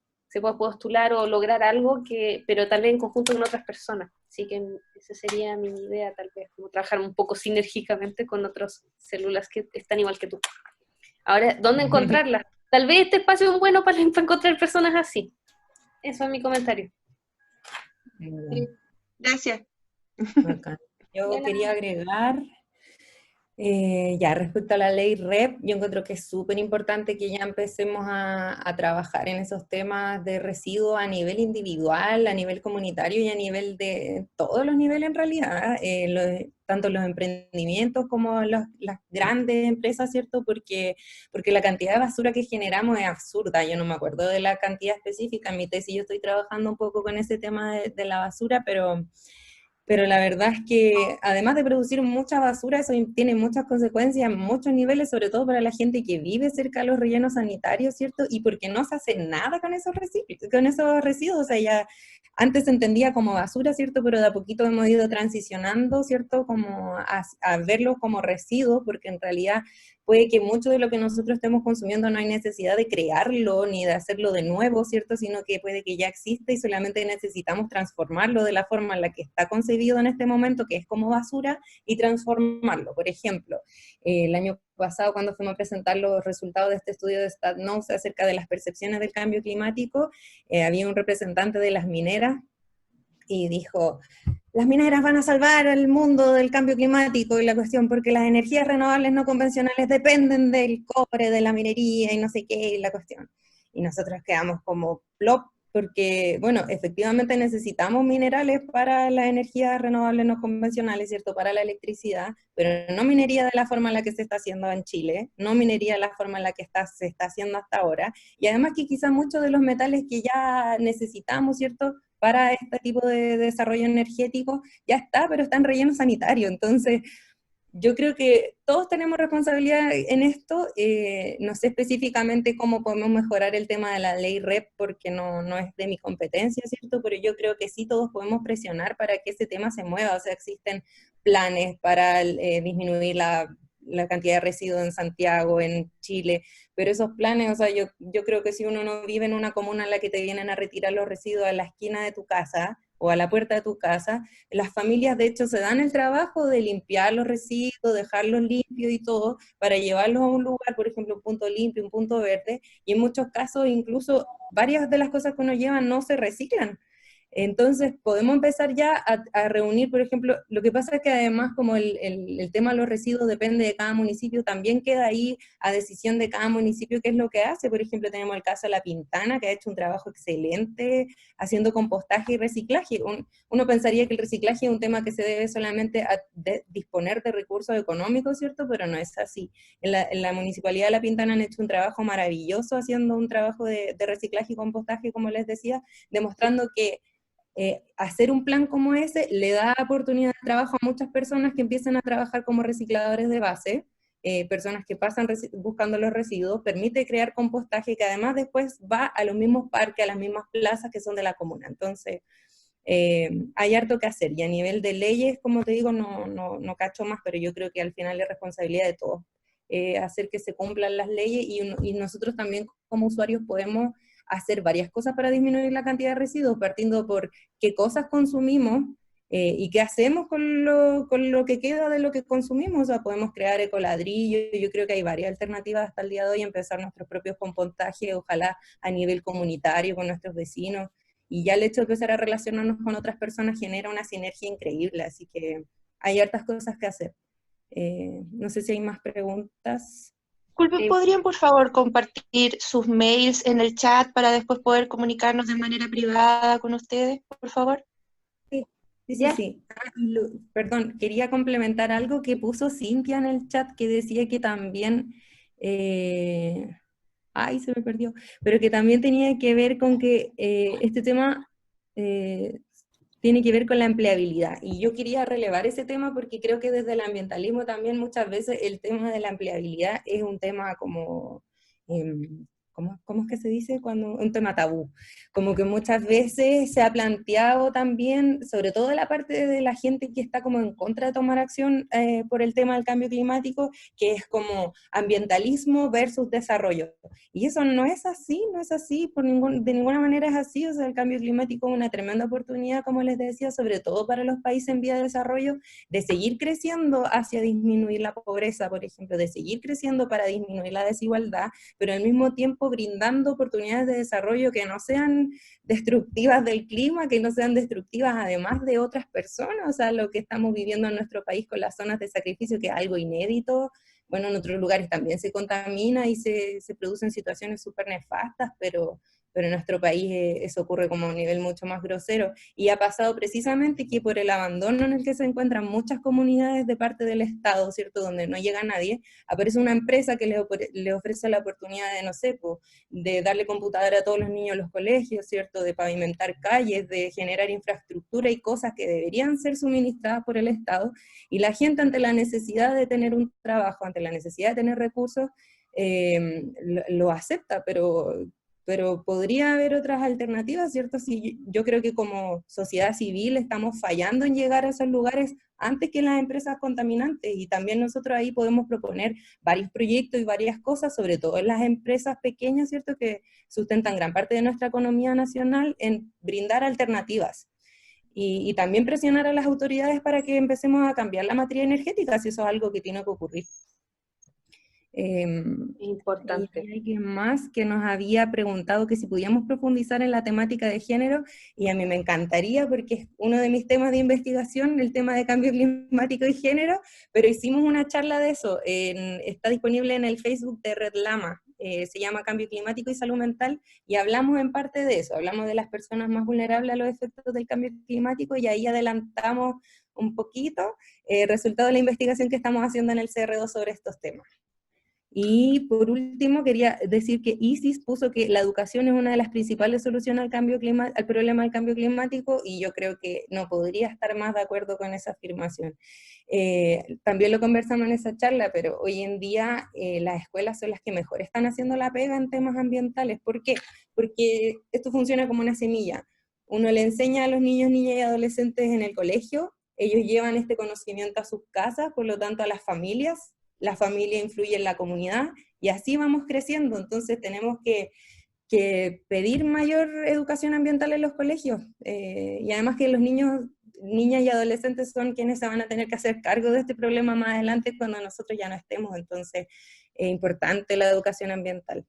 postular o lograr algo, pero tal vez en conjunto con otras personas. Así que esa sería mi idea, tal vez, como trabajar un poco sinérgicamente con otras células que están igual que tú. Ahora, ¿dónde encontrarlas? Tal vez este espacio es bueno para encontrar personas así. Eso es mi comentario. Gracias. Bacán. Yo quería agregar, ya respecto a la ley REP, yo encuentro que es súper importante que ya empecemos a trabajar en esos temas de residuos a nivel individual, a nivel comunitario y a nivel de todos los niveles en realidad, tanto los emprendimientos como las grandes empresas, ¿cierto? Porque la cantidad de basura que generamos es absurda. Yo no me acuerdo de la cantidad específica, en mi tesis yo estoy trabajando un poco con ese tema de la basura, pero la verdad es que además de producir mucha basura, eso tiene muchas consecuencias en muchos niveles, sobre todo para la gente que vive cerca de los rellenos sanitarios, ¿cierto? Y porque no se hace nada con esos residuos, o sea, ya antes se entendía como basura, ¿cierto? Pero de a poquito hemos ido transicionando, ¿cierto? Como a verlos como residuos, porque en realidad puede que mucho de lo que nosotros estemos consumiendo no hay necesidad de crearlo ni de hacerlo de nuevo, ¿cierto? Sino que puede que ya existe y solamente necesitamos transformarlo de la forma en la que está concebido en este momento, que es como basura, y transformarlo. Por ejemplo, el año pasado cuando fuimos a presentar los resultados de este estudio de StatNows acerca de las percepciones del cambio climático, había un representante de las mineras y dijo: las mineras van a salvar el mundo del cambio climático y la cuestión, porque las energías renovables no convencionales dependen del cobre, de la minería y no sé qué, y la cuestión. Y nosotros quedamos como plop, porque, bueno, efectivamente necesitamos minerales para las energías renovables no convencionales, ¿cierto? Para la electricidad, pero no minería de la forma en la que se está haciendo en Chile, no minería de la forma en la que se está haciendo hasta ahora, y además que quizás muchos de los metales que ya necesitamos, ¿cierto?, para este tipo de desarrollo energético, ya está, pero está en relleno sanitario. Entonces, yo creo que todos tenemos responsabilidad en esto. No sé específicamente cómo podemos mejorar el tema de la ley REP, porque no es de mi competencia, ¿cierto? Pero yo creo que sí todos podemos presionar para que ese tema se mueva. O sea, existen planes para disminuir la cantidad de residuos en Santiago, en Chile, pero esos planes, o sea, yo creo que si uno no vive en una comuna en la que te vienen a retirar los residuos a la esquina de tu casa o a la puerta de tu casa, las familias de hecho se dan el trabajo de limpiar los residuos, dejarlos limpios y todo, para llevarlos a un lugar, por ejemplo, un punto limpio, un punto verde, y en muchos casos incluso varias de las cosas que uno lleva no se reciclan. Entonces podemos empezar ya a reunir, por ejemplo, lo que pasa es que además como el tema de los residuos depende de cada municipio, también queda ahí a decisión de cada municipio qué es lo que hace. Por ejemplo, tenemos el caso de La Pintana, que ha hecho un trabajo excelente haciendo compostaje y reciclaje. Uno pensaría que el reciclaje es un tema que se debe solamente a disponer de recursos económicos, ¿cierto? Pero no es así. En la Municipalidad de La Pintana han hecho un trabajo maravilloso haciendo un trabajo de reciclaje y compostaje, como les decía, demostrando que hacer un plan como ese le da oportunidad de trabajo a muchas personas que empiezan a trabajar como recicladores de base, personas que pasan buscando los residuos, permite crear compostaje que además después va a los mismos parques, a las mismas plazas que son de la comuna. Entonces, hay harto que hacer, y a nivel de leyes, como te digo, no cacho más, pero yo creo que al final es responsabilidad de todos hacer que se cumplan las leyes, y nosotros también como usuarios podemos hacer varias cosas para disminuir la cantidad de residuos, partiendo por qué cosas consumimos, y qué hacemos con lo que queda de lo que consumimos. O sea, podemos crear ecoladrillo, yo creo que hay varias alternativas hasta el día de hoy, empezar nuestros propios compostajes, ojalá a nivel comunitario, con nuestros vecinos, y ya el hecho de empezar a relacionarnos con otras personas genera una sinergia increíble, así que hay hartas cosas que hacer. No sé si hay más preguntas. Disculpe, ¿podrían por favor compartir sus mails en el chat para después poder comunicarnos de manera privada con ustedes, por favor? Sí. Perdón, quería complementar algo que puso Cintia en el chat, que decía que también, ay, se me perdió, pero que también tenía que ver con que este tema tiene que ver con la empleabilidad. Y yo quería relevar ese tema porque creo que desde el ambientalismo también muchas veces el tema de la empleabilidad es un tema como... ¿cómo es que se dice? Cuando un tema tabú. Como que muchas veces se ha planteado también, sobre todo la parte de la gente que está como en contra de tomar acción por el tema del cambio climático, que es como ambientalismo versus desarrollo. Y eso no es así, de ninguna manera es así. O sea, el cambio climático es una tremenda oportunidad, como les decía, sobre todo para los países en vía de desarrollo, de seguir creciendo hacia disminuir la pobreza, por ejemplo, de seguir creciendo para disminuir la desigualdad, pero al mismo tiempo brindando oportunidades de desarrollo que no sean destructivas del clima, que no sean destructivas además de otras personas. O sea, lo que estamos viviendo en nuestro país con las zonas de sacrificio, que es algo inédito. Bueno, en otros lugares también se contamina y se producen situaciones súper nefastas, pero en nuestro país eso ocurre como a un nivel mucho más grosero. Y ha pasado precisamente que por el abandono en el que se encuentran muchas comunidades de parte del Estado, ¿cierto?, donde no llega nadie, aparece una empresa que le ofrece la oportunidad de, no sé, de darle computadora a todos los niños en los colegios, ¿cierto?, de pavimentar calles, de generar infraestructura y cosas que deberían ser suministradas por el Estado, y la gente, ante la necesidad de tener un trabajo, ante la necesidad de tener recursos, lo acepta, pero podría haber otras alternativas, ¿cierto? Si yo creo que como sociedad civil estamos fallando en llegar a esos lugares antes que las empresas contaminantes, y también nosotros ahí podemos proponer varios proyectos y varias cosas, sobre todo en las empresas pequeñas, ¿cierto?, que sustentan gran parte de nuestra economía nacional, en brindar alternativas. Y también presionar a las autoridades para que empecemos a cambiar la matriz energética, si eso es algo que tiene que ocurrir. Importante. Y alguien más que nos había preguntado que si podíamos profundizar en la temática de género, y a mí me encantaría porque es uno de mis temas de investigación, el tema de cambio climático y género, pero hicimos una charla de eso, está disponible en el Facebook de Red Lama, se llama Cambio Climático y Salud Mental, y hablamos en parte de eso, hablamos de las personas más vulnerables a los efectos del cambio climático, y ahí adelantamos un poquito resultado de la investigación que estamos haciendo en el CR2 sobre estos temas. Y por último, quería decir que ISIS puso que la educación es una de las principales soluciones al problema del cambio climático, y yo creo que no podría estar más de acuerdo con esa afirmación. También lo conversamos en esa charla, pero hoy en día las escuelas son las que mejor están haciendo la pega en temas ambientales. ¿Por qué? Porque esto funciona como una semilla. Uno le enseña a los niños, niñas y adolescentes en el colegio, ellos llevan este conocimiento a sus casas, por lo tanto a las familias, la familia influye en la comunidad, y así vamos creciendo. Entonces tenemos que pedir mayor educación ambiental en los colegios, y además que los niños, niñas y adolescentes son quienes se van a tener que hacer cargo de este problema más adelante cuando nosotros ya no estemos. Entonces es importante la educación ambiental.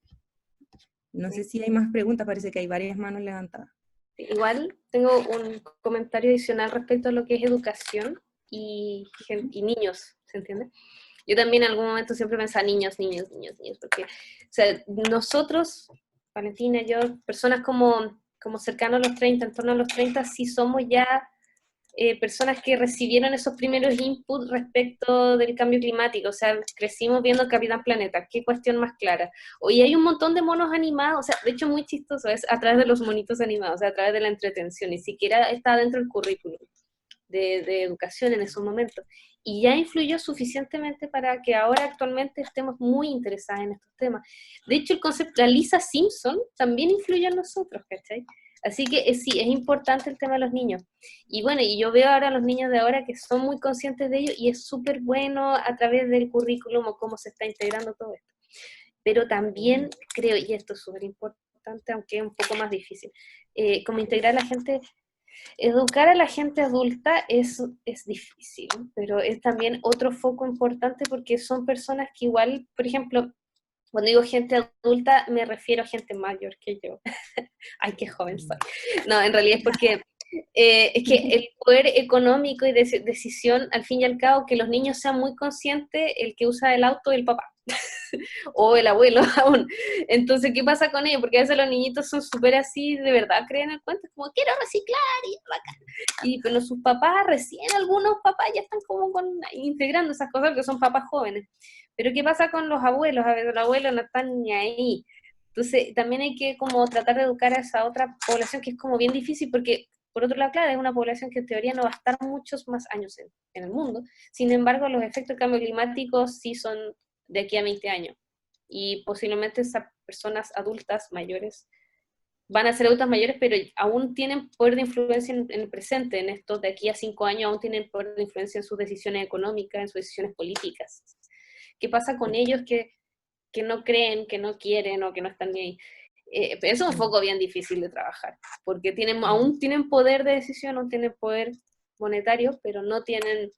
No sé si hay más preguntas, parece que hay varias manos levantadas. Igual tengo un comentario adicional respecto a lo que es educación y niños, ¿se entiende? Yo también en algún momento siempre pensaba niños, porque, o sea, nosotros, Valentina, yo, personas como cercanos a los 30, en torno a los 30, sí somos ya personas que recibieron esos primeros inputs respecto del cambio climático. O sea, crecimos viendo Capitán Planeta, qué cuestión más clara. Hoy hay un montón de monos animados, o sea, de hecho muy chistoso, es a través de los monitos animados, o sea, a través de la entretención, ni siquiera está dentro del currículum de educación en esos momentos, y ya influyó suficientemente para que ahora actualmente estemos muy interesados en estos temas. De hecho, el concepto de Lisa Simpson también influyó en nosotros, ¿cachai? Así que sí, es importante el tema de los niños. Y bueno, y yo veo ahora a los niños de ahora que son muy conscientes de ello, y es súper bueno a través del currículum o cómo se está integrando todo esto. Pero también creo, y esto es súper importante, importante, aunque es un poco más difícil. Como integrar a la gente, educar a la gente adulta es difícil, pero es también otro foco importante porque son personas que igual, por ejemplo, cuando digo gente adulta, me refiero a gente mayor que yo. Ay, qué joven soy. No, en realidad es porque es que el poder económico y de decisión, al fin y al cabo, que los niños sean muy conscientes, el que usa el auto es el papá. O el abuelo aún. Entonces, ¿qué pasa con ellos? Porque a veces los niñitos son súper así, de verdad, creen el cuento, es como, quiero reciclar, y bacán. Y pero sus papás, recién algunos papás ya están como integrando esas cosas, que son papás jóvenes. Pero ¿qué pasa con los abuelos? A veces los abuelos no están ni ahí. Entonces, también hay que como tratar de educar a esa otra población que es como bien difícil, porque por otro lado, claro, es una población que en teoría no va a estar muchos más años en el mundo. Sin embargo, los efectos del cambio climático sí son de aquí a 20 años. Y posiblemente esas personas adultas mayores van a ser adultas mayores, pero aún tienen poder de influencia en el presente, en estos de aquí a 5 años, aún tienen poder de influencia en sus decisiones económicas, en sus decisiones políticas. ¿Qué pasa con ellos que no creen, que no quieren o que no están ni ahí? Es un foco bien difícil de trabajar, porque aún tienen poder de decisión, aún tienen poder monetario, pero no tienen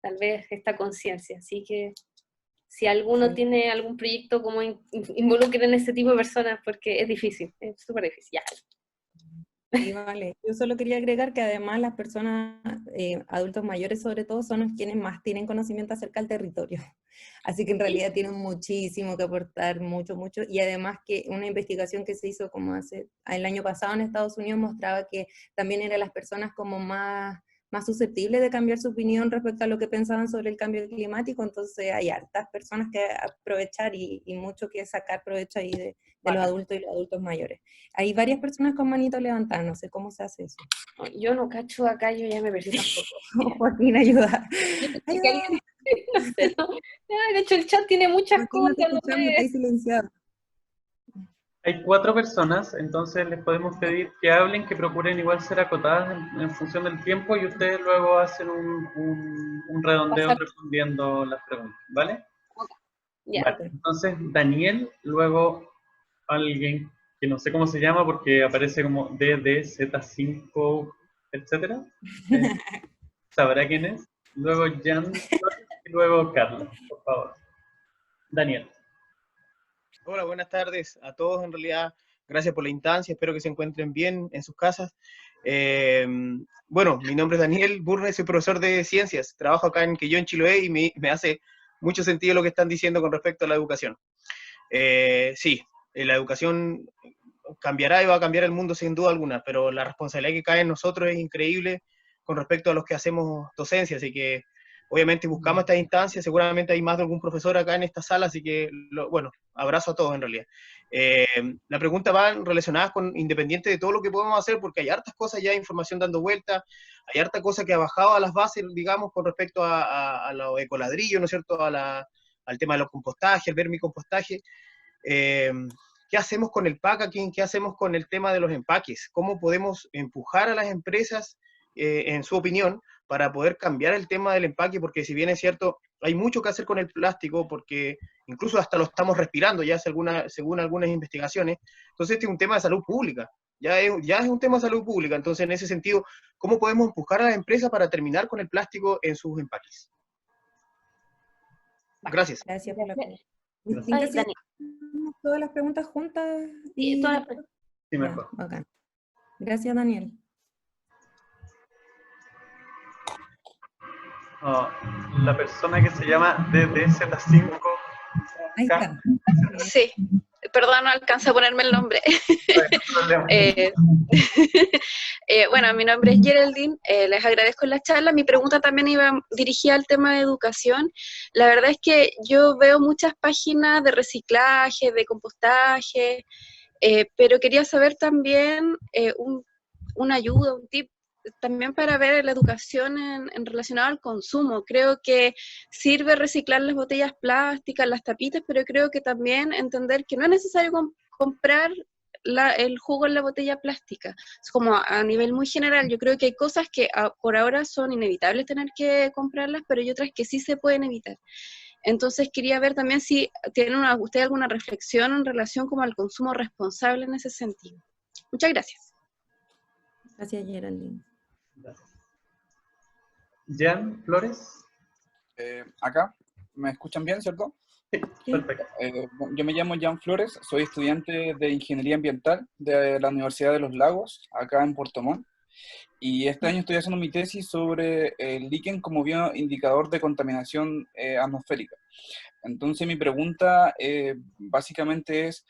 tal vez esta conciencia. Así que si alguno tiene algún proyecto, como involucren a este tipo de personas, porque es difícil, es súper difícil. Ya. Sí, vale. Yo solo quería agregar que además las personas, adultos mayores sobre todo, son los quienes más tienen conocimiento acerca del territorio. Así que en realidad tienen muchísimo que aportar, mucho, mucho. Y además que una investigación que se hizo como el año pasado en Estados Unidos mostraba que también eran las personas como más susceptibles de cambiar su opinión respecto a lo que pensaban sobre el cambio climático. Entonces hay hartas personas que aprovechar y mucho que sacar provecho ahí de los adultos y los adultos mayores. Hay varias personas con manito levantada, no sé cómo se hace eso. Yo no cacho acá, yo ya me perdí tampoco. Joaquín, ayuda. No sé, ¿no? De hecho, el chat tiene muchas Joaquín, cosas. no te escuchamos, estás silenciado. Hay 4 personas, entonces les podemos pedir que hablen, que procuren igual ser acotadas en función del tiempo y ustedes luego hacen un redondeo respondiendo las preguntas, ¿vale? Ya. Vale, entonces Daniel, luego alguien que no sé cómo se llama porque aparece como DDZ5, etcétera. ¿Sabrá quién es? Luego Jan y luego Carla, por favor. Daniel. Hola, buenas tardes a todos. En realidad, gracias por la instancia. Espero que se encuentren bien en sus casas. Bueno, mi nombre es Daniel Burne, soy profesor de ciencias. Trabajo acá en Quillón, Chiloé, y me hace mucho sentido lo que están diciendo con respecto a la educación. Sí, la educación cambiará y va a cambiar el mundo sin duda alguna, pero la responsabilidad que cae en nosotros es increíble con respecto a los que hacemos docencia, así que obviamente buscamos estas instancias, seguramente hay más de algún profesor acá en esta sala, así que, bueno, abrazo a todos en realidad. La pregunta va relacionada con, independiente de todo lo que podemos hacer, porque hay hartas cosas ya, información dando vuelta, hay harta cosa que ha bajado a las bases, digamos, con respecto a los ecoladrillos, ¿no es cierto?, al tema de los compostajes, el vermicompostaje. ¿Qué hacemos con el packaging? ¿Qué hacemos con el tema de los empaques? ¿Cómo podemos empujar a las empresas, en su opinión, para poder cambiar el tema del empaque? Porque si bien es cierto, hay mucho que hacer con el plástico, porque incluso hasta lo estamos respirando ya según algunas investigaciones. Entonces este es un tema de salud pública, ya es un tema de salud pública. Entonces en ese sentido, ¿cómo podemos empujar a las empresas para terminar con el plástico en sus empaques? Gracias. Gracias por la pregunta. Ay, Daniel. Todas las preguntas juntas. Sí, todas las preguntas. Sí, mejor. Ya, bacán. Gracias, Daniel. Oh, la persona que se llama DDZ5. Ahí está. Sí, perdón, no alcanza a ponerme el nombre. Bueno, mi nombre es Geraldine, les agradezco la charla. Mi pregunta también iba dirigida al tema de educación. La verdad es que yo veo muchas páginas de reciclaje, de compostaje, pero quería saber también una ayuda, un tip, también para ver la educación en relacionado al consumo. Creo que sirve reciclar las botellas plásticas, las tapitas, pero creo que también entender que no es necesario comprar el jugo en la botella plástica. Es como a nivel muy general. Yo creo que hay cosas que por ahora son inevitables tener que comprarlas, pero hay otras que sí se pueden evitar. Entonces quería ver también si tienen usted alguna reflexión en relación como al consumo responsable en ese sentido. Muchas gracias. Gracias, Geraldine. Jan Flores. Acá, ¿me escuchan bien, cierto? Sí, perfecto. Yo me llamo Jan Flores, soy estudiante de Ingeniería Ambiental de la Universidad de los Lagos, acá en Puerto Montt, y este año estoy haciendo mi tesis sobre el líquen como bioindicador de contaminación atmosférica. Entonces mi pregunta básicamente es,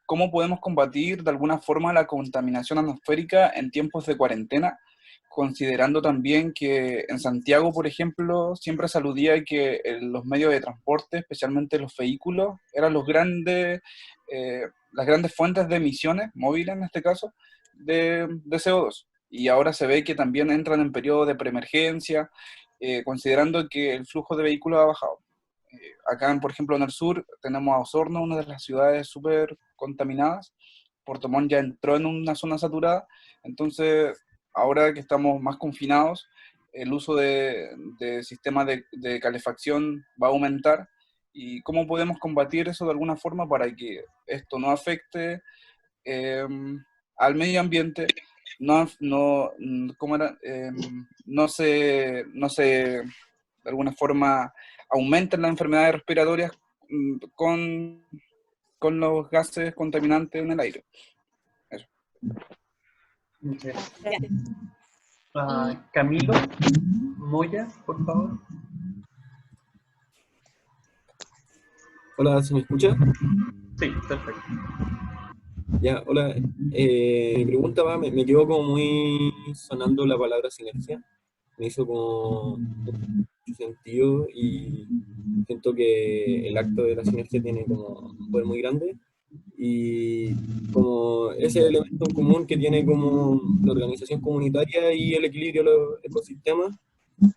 ¿cómo podemos combatir de alguna forma la contaminación atmosférica en tiempos de cuarentena? Considerando también que en Santiago, por ejemplo, siempre se aludía que los medios de transporte, especialmente los vehículos, eran las grandes fuentes de emisiones, móviles en este caso, de CO2. Y ahora se ve que también entran en periodo de preemergencia, considerando que el flujo de vehículos ha bajado. Acá, por ejemplo, en el sur, tenemos a Osorno, una de las ciudades súper contaminadas. Puerto Montt ya entró en una zona saturada, entonces ahora que estamos más confinados, el uso de sistemas de calefacción va a aumentar. ¿Y cómo podemos combatir eso de alguna forma para que esto no afecte al medio ambiente? ¿Cómo era? De alguna forma aumenten las enfermedades respiratorias con los gases contaminantes en el aire. Eso. Muchas gracias. Camilo Moya, por favor. Hola, ¿se me escucha? Sí, perfecto. Ya, hola. Mi pregunta me quedó como muy sonando la palabra sinergia. Me hizo como mucho sentido y siento que el acto de la sinergia tiene como un poder muy grande y como ese elemento en común que tiene como la organización comunitaria y el equilibrio de los ecosistemas.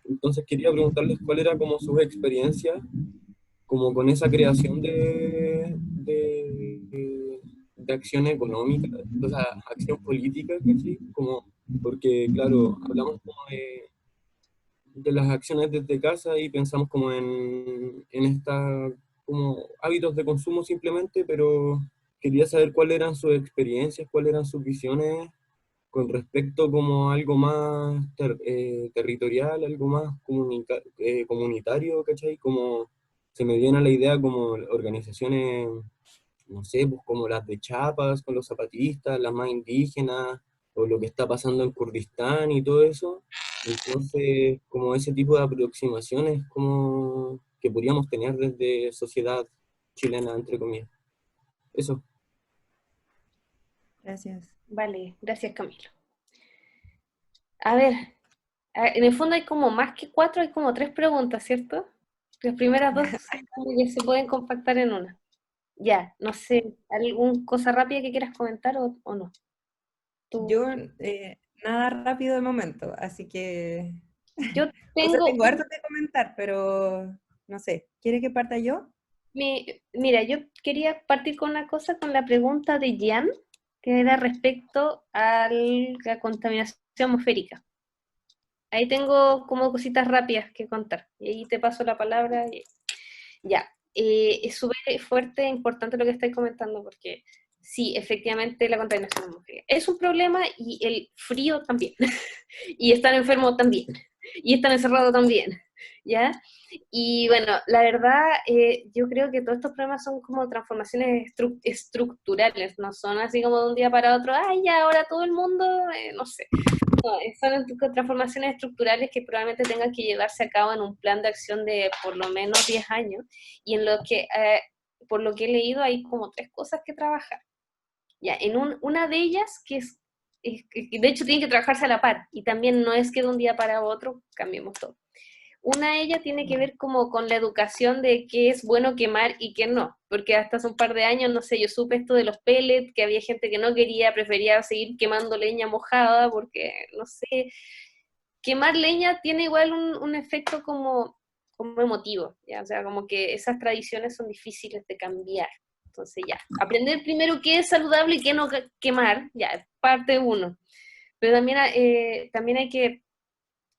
Entonces quería preguntarles cuál era como su experiencia como con esa creación de acción económica, o sea, acción política, ¿cachai? Como, porque claro, hablamos como de las acciones desde casa y pensamos como en esta, como hábitos de consumo simplemente, pero quería saber cuáles eran sus experiencias, cuáles eran sus visiones con respecto como a algo más territorial, algo más comunitario, ¿cachai? Como se me viene a la idea como organizaciones, no sé, pues como las de Chiapas, con los zapatistas, las más indígenas, o lo que está pasando en Kurdistán y todo eso. Entonces, como ese tipo de aproximaciones como que podríamos tener desde sociedad chilena, entre comillas. Eso. Gracias. Vale, gracias Camilo. A ver, en el fondo hay como más que 4, hay como 3 preguntas, ¿cierto? Las primeras 2 ya se pueden compactar en una. Ya, no sé, ¿alguna cosa rápida que quieras comentar o no? ¿Tú? Yo, nada rápido de momento, así que... Yo O sea, tengo... tengo harto que comentar, pero no sé, ¿quiere que parta yo? Mira, yo quería partir con una cosa, con la pregunta de Jan, que era respecto a la contaminación atmosférica. Ahí tengo como cositas rápidas que contar, y ahí te paso la palabra. Ya, es súper fuerte e importante lo que estáis comentando, porque sí, efectivamente la contaminación atmosférica es un problema, y el frío también, y estar enfermo también, y estar encerrado también, ¿ya? Y bueno, la verdad, yo creo que todos estos problemas son como transformaciones estructurales, no son así como de un día para otro, ay, ya, ahora todo el mundo, no sé. No, son transformaciones estructurales que probablemente tengan que llevarse a cabo en un plan de acción de por lo menos 10 años, y en lo que, por lo que he leído, hay como 3 cosas que trabajar. Ya, una de ellas, que de hecho tienen que trabajarse a la par, y también no es que de un día para otro cambiemos todo. Una de ellas tiene que ver como con la educación de qué es bueno quemar y qué no, porque hasta hace un par de años, no sé, yo supe esto de los pellets, que había gente que no quería, prefería seguir quemando leña mojada, porque, no sé, quemar leña tiene igual un efecto como emotivo, ¿ya? O sea, como que esas tradiciones son difíciles de cambiar. Entonces ya, aprender primero qué es saludable y qué no quemar, ya, parte 1. Pero también hay que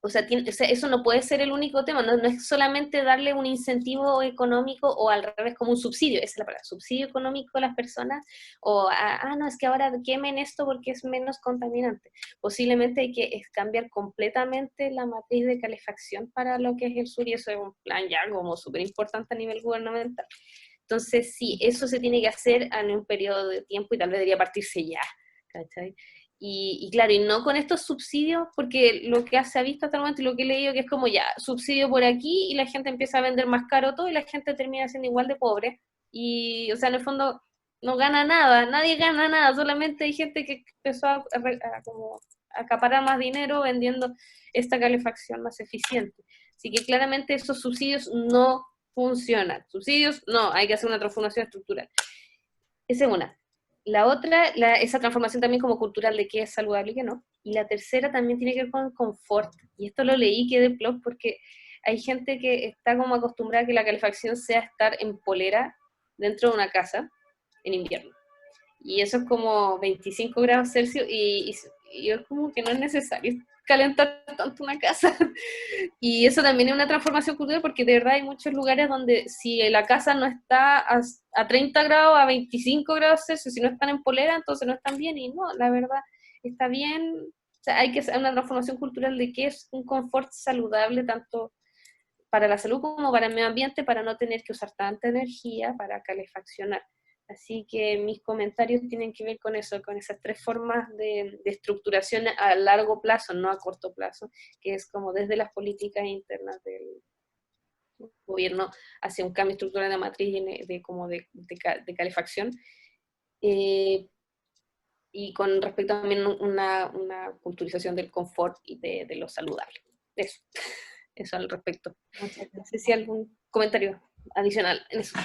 O sea, eso no puede ser el único tema, no es solamente darle un incentivo económico o al revés como un subsidio, esa es la palabra, subsidio económico a las personas, o no, es que ahora quemen esto porque es menos contaminante. Posiblemente hay que cambiar completamente la matriz de calefacción para lo que es el sur, y eso es un plan ya como súper importante a nivel gubernamental. Entonces, sí, eso se tiene que hacer en un periodo de tiempo y tal vez debería partirse ya, ¿cachai? Y claro, y no con estos subsidios, porque lo que se ha visto hasta el momento y lo que he leído que es como ya, subsidio por aquí y la gente empieza a vender más caro todo y la gente termina siendo igual de pobre. Y, o sea, en el fondo no gana nada, nadie gana nada, solamente hay gente que empezó a como acaparar más dinero vendiendo esta calefacción más eficiente. Así que claramente esos subsidios no funcionan. Subsidios, no, hay que hacer una transformación estructural. Esa es una. La otra, esa transformación también como cultural de qué es saludable y qué no. Y la tercera también tiene que ver con confort. Y esto lo leí, quedé plop, porque hay gente que está como acostumbrada a que la calefacción sea estar en polera dentro de una casa en invierno. Y eso es como 25 grados Celsius y es como que no es necesario calentar tanto una casa. Y eso también es una transformación cultural porque de verdad hay muchos lugares donde si la casa no está a 30 grados, a 25 grados Celsius, si no están en polera, entonces no están bien, y no, la verdad está bien. O sea, hay que hacer una transformación cultural de qué es un confort saludable tanto para la salud como para el medio ambiente, para no tener que usar tanta energía para calefaccionar. Así que mis comentarios tienen que ver con eso, con esas tres formas de estructuración a largo plazo, no a corto plazo, que es como desde las políticas internas del gobierno hacia un cambio estructural de matriz de calefacción, y con respecto también a una culturización del confort y de lo saludable. Eso al respecto. No sé si hay algún comentario adicional en eso.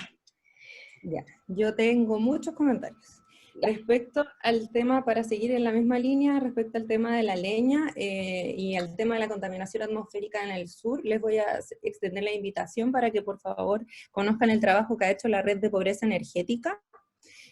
Ya, yo tengo muchos comentarios. Respecto al tema, para seguir en la misma línea, respecto al tema de la leña y al tema de la contaminación atmosférica en el sur, les voy a extender la invitación para que por favor conozcan el trabajo que ha hecho la Red de Pobreza Energética.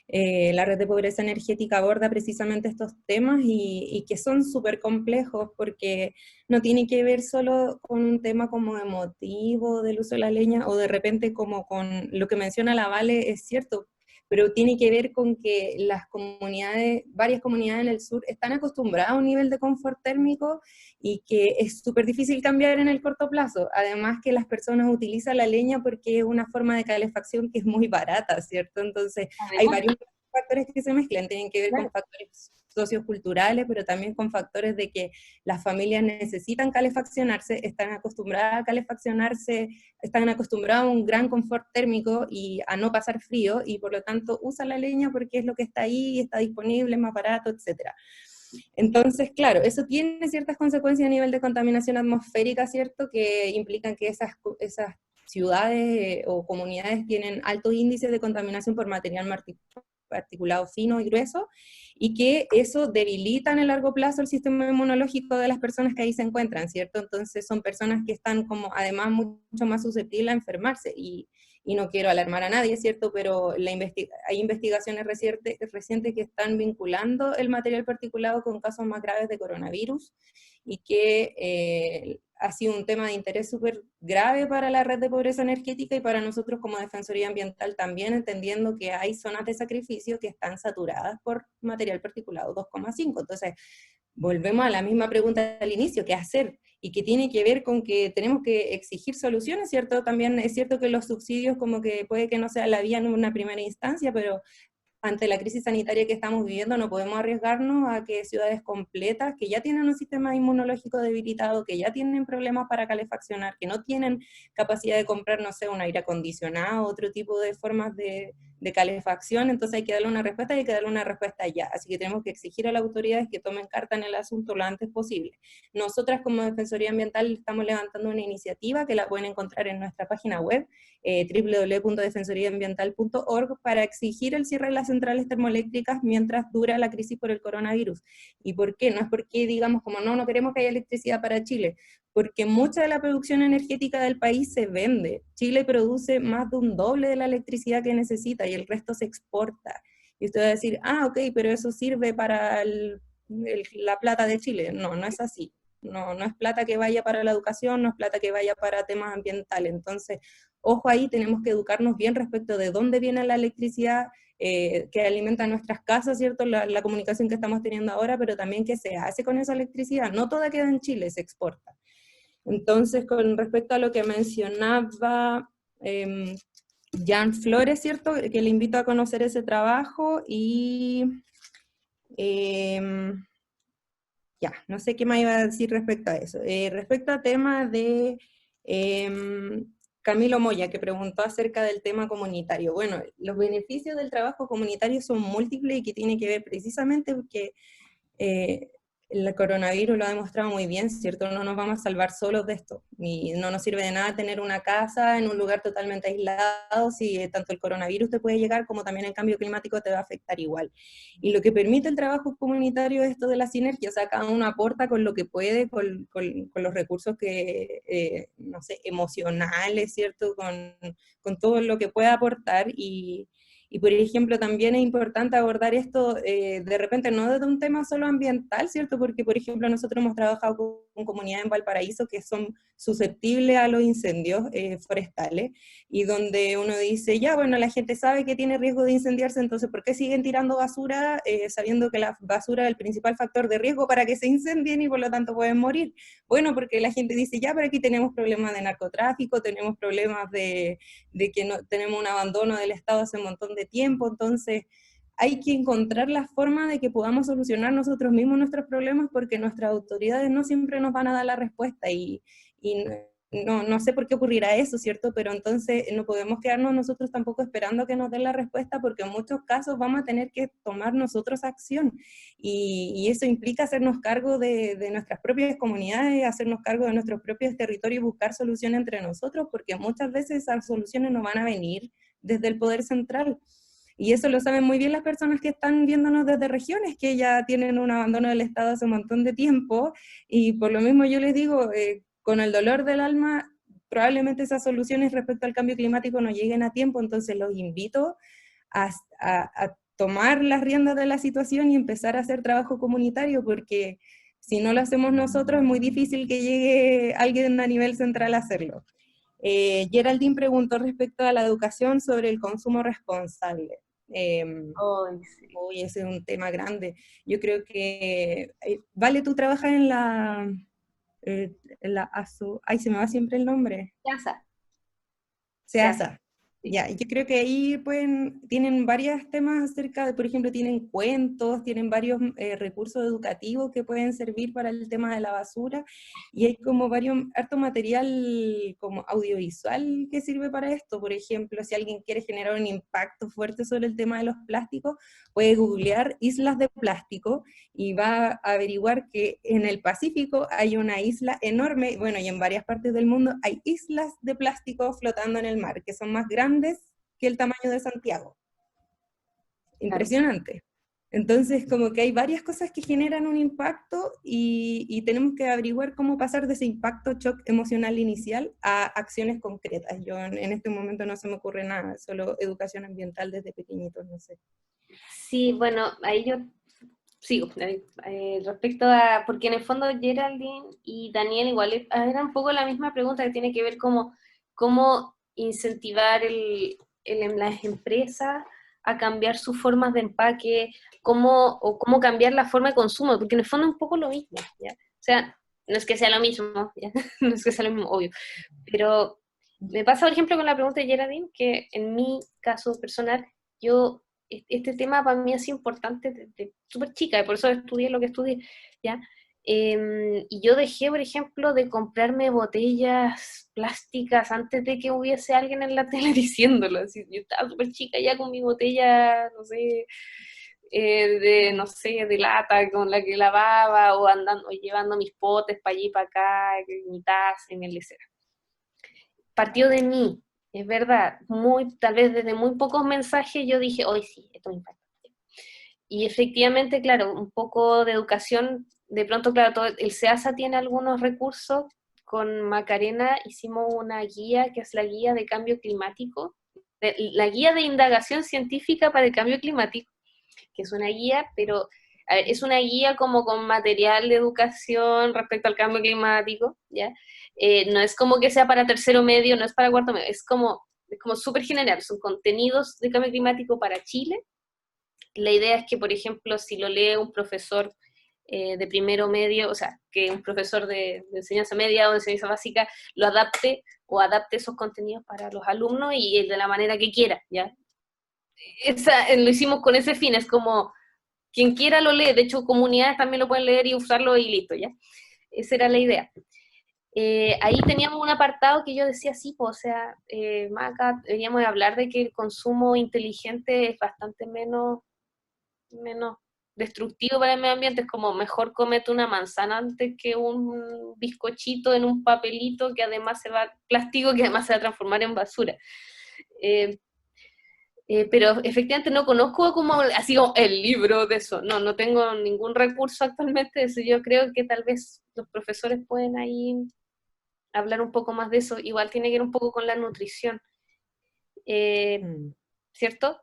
La Red de Pobreza Energética aborda precisamente estos temas y que son súper complejos porque no tiene que ver solo con un tema como emotivo del uso de la leña o de repente como con lo que menciona la Vale, es cierto, pero tiene que ver con que las comunidades, varias comunidades en el sur están acostumbradas a un nivel de confort térmico y que es súper difícil cambiar en el corto plazo. Además que las personas utilizan la leña porque es una forma de calefacción que es muy barata, ¿cierto? Entonces hay varios factores que se mezclan, tienen que ver con factores socioculturales, pero también con factores de que las familias necesitan calefaccionarse, están acostumbradas a calefaccionarse, están acostumbradas a un gran confort térmico y a no pasar frío, y por lo tanto usan la leña porque es lo que está ahí, está disponible, es más barato, etc. Entonces, claro, eso tiene ciertas consecuencias a nivel de contaminación atmosférica, ¿cierto? Que implican que esas ciudades o comunidades tienen altos índices de contaminación por material particulado fino y grueso, y que eso debilita en el largo plazo el sistema inmunológico de las personas que ahí se encuentran, ¿cierto? Entonces son personas que están como además mucho más susceptibles a enfermarse, y no quiero alarmar a nadie, ¿cierto? Pero hay investigaciones recientes que están vinculando el material particulado con casos más graves de coronavirus, y que ha sido un tema de interés súper grave para la Red de Pobreza Energética y para nosotros como Defensoría Ambiental también, entendiendo que hay zonas de sacrificio que están saturadas por material particulado 2,5. Entonces, volvemos a la misma pregunta al inicio, ¿qué hacer? Y que tiene que ver con que tenemos que exigir soluciones, ¿cierto? También es cierto que los subsidios como que puede que no sea la vía en una primera instancia, pero ante la crisis sanitaria que estamos viviendo no podemos arriesgarnos a que ciudades completas que ya tienen un sistema inmunológico debilitado, que ya tienen problemas para calefaccionar, que no tienen capacidad de comprar, no sé, un aire acondicionado, otro tipo de formas de calefacción, entonces hay que darle una respuesta y hay que darle una respuesta ya. Así que tenemos que exigir a las autoridades que tomen carta en el asunto lo antes posible. Nosotras como Defensoría Ambiental estamos levantando una iniciativa que la pueden encontrar en nuestra página web, www.defensoriaambiental.org, para exigir el cierre de las centrales termoeléctricas mientras dura la crisis por el coronavirus. ¿Y por qué? No es porque digamos como no queremos que haya electricidad para Chile, porque mucha de la producción energética del país se vende. Chile produce más de un doble de la electricidad que necesita y el resto se exporta. Y usted va a decir, ok, pero eso sirve para la plata de Chile. No, no es así. no es plata que vaya para la educación, no es plata que vaya para temas ambientales. Entonces, ojo ahí, tenemos que educarnos bien respecto de dónde viene la electricidad, que alimenta nuestras casas, ¿cierto? La comunicación que estamos teniendo ahora, pero también qué se hace con esa electricidad. No toda queda en Chile, se exporta. Entonces, con respecto a lo que mencionaba Jan Flores, ¿cierto? Que le invito a conocer ese trabajo y ya, no sé qué más iba a decir respecto a eso. Respecto al tema de Camilo Moya, que preguntó acerca del tema comunitario. Bueno, los beneficios del trabajo comunitario son múltiples y que tiene que ver precisamente porque el coronavirus lo ha demostrado muy bien, ¿cierto? No nos vamos a salvar solos de esto, y no nos sirve de nada tener una casa en un lugar totalmente aislado, si tanto el coronavirus te puede llegar como también el cambio climático te va a afectar igual. Y lo que permite el trabajo comunitario es esto de la sinergia, o sea, cada uno aporta con lo que puede, con los recursos que, no sé, emocionales, ¿cierto? Con todo lo que pueda aportar y por ejemplo, también es importante abordar esto de repente no desde un tema solo ambiental, ¿cierto? Porque, por ejemplo, nosotros hemos trabajado con comunidades en Valparaíso que son susceptibles a los incendios forestales, y donde uno dice, ya, bueno, la gente sabe que tiene riesgo de incendiarse, entonces, ¿por qué siguen tirando basura sabiendo que la basura es el principal factor de riesgo para que se incendien y por lo tanto pueden morir? Bueno, porque la gente dice, ya, pero aquí tenemos problemas de narcotráfico, tenemos problemas de que no, tenemos un abandono del Estado hace un montón de tiempo, entonces hay que encontrar la forma de que podamos solucionar nosotros mismos nuestros problemas, porque nuestras autoridades no siempre nos van a dar la respuesta, y no sé por qué ocurrirá eso, ¿cierto? Pero entonces no podemos quedarnos nosotros tampoco esperando que nos den la respuesta, porque en muchos casos vamos a tener que tomar nosotros acción, y eso implica hacernos cargo de nuestras propias comunidades, hacernos cargo de nuestros propios territorios y buscar soluciones entre nosotros, porque muchas veces esas soluciones no van a venir desde el poder central. Y eso lo saben muy bien las personas que están viéndonos desde regiones, que ya tienen un abandono del Estado hace un montón de tiempo, y por lo mismo yo les digo, con el dolor del alma, probablemente esas soluciones respecto al cambio climático no lleguen a tiempo, entonces los invito a tomar las riendas de la situación y empezar a hacer trabajo comunitario, porque si no lo hacemos nosotros es muy difícil que llegue alguien a nivel central a hacerlo. Geraldine preguntó respecto a la educación sobre el consumo responsable. Uy, ese es un tema grande. Yo creo que, Vale, tú trabajas en la ASO, ay, se me va siempre el nombre. SEASA. Ya, yo creo que ahí tienen varios temas acerca de, por ejemplo, tienen cuentos, tienen varios recursos educativos que pueden servir para el tema de la basura, y hay como harto material como audiovisual que sirve para esto. Por ejemplo, si alguien quiere generar un impacto fuerte sobre el tema de los plásticos, puede googlear islas de plástico y va a averiguar que en el Pacífico hay una isla enorme, bueno, y en varias partes del mundo hay islas de plástico flotando en el mar, que son más grandes que el tamaño de Santiago. Impresionante. Entonces, como que hay varias cosas que generan un impacto, y tenemos que averiguar cómo pasar de ese impacto shock emocional inicial a acciones concretas. Yo en este momento no se me ocurre nada, solo educación ambiental desde pequeñitos, no sé. Sí, bueno, ahí yo sigo, respecto a, porque en el fondo Geraldine y Daniel igual era un poco la misma pregunta, que tiene que ver cómo incentivar las empresas a cambiar sus formas de empaque, cómo cambiar la forma de consumo, porque en el fondo es un poco lo mismo, ¿ya? O sea, no es que sea lo mismo, ¿ya? No es que sea lo mismo, obvio, pero me pasa, por ejemplo, con la pregunta de Geraldine, que en mi caso personal, este tema para mí ha sido importante desde súper chica, y por eso estudié lo que estudié, ¿ya? Y yo dejé, por ejemplo, de comprarme botellas plásticas antes de que hubiese alguien en la tele diciéndolo. Así, yo estaba súper chica ya con mi botella, no sé, de lata con la que lavaba, o andando, o llevando mis potes para allí y para acá, mi taza, mi lesera. Partió de mí, es verdad, tal vez desde muy pocos mensajes yo dije, hoy sí, esto me impacta. Y efectivamente, claro, un poco de educación, de pronto, claro, el SEASA tiene algunos recursos. Con Macarena hicimos una guía, que es la guía de cambio climático, la guía de indagación científica para el cambio climático, que es una guía, pero a ver, es una guía como con material de educación respecto al cambio climático, ¿ya? No es como que sea para tercero medio, no es para cuarto medio, es como súper general, son contenidos de cambio climático para Chile. La idea es que, por ejemplo, si lo lee un profesor de primero medio, o sea, que un profesor de enseñanza media o de enseñanza básica lo adapte o adapte esos contenidos para los alumnos y de la manera que quiera, ¿ya? Lo hicimos con ese fin, es como quien quiera lo lee, de hecho comunidades también lo pueden leer y usarlo y listo, ¿ya? Esa era la idea. Ahí teníamos un apartado que yo decía, sí, pues, o sea, Maca, deberíamos de hablar de que el consumo inteligente es bastante menos destructivo para el medio ambiente, es como mejor comete una manzana antes que un bizcochito en un papelito que además plástico que además se va a transformar en basura. Pero efectivamente no conozco como así como el libro de eso, no tengo ningún recurso actualmente de eso. Yo creo que tal vez los profesores pueden ahí hablar un poco más de eso, igual tiene que ver un poco con la nutrición, ¿cierto?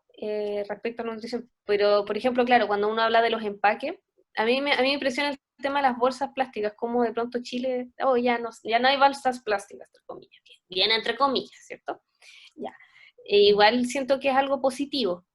Respecto a la nutrición, pero por ejemplo, claro, cuando uno habla de los empaques, a mí me impresiona el tema de las bolsas plásticas, como de pronto Chile, ya no hay bolsas plásticas, entre comillas, bien entre comillas, ¿cierto? Ya. Igual siento que es algo positivo,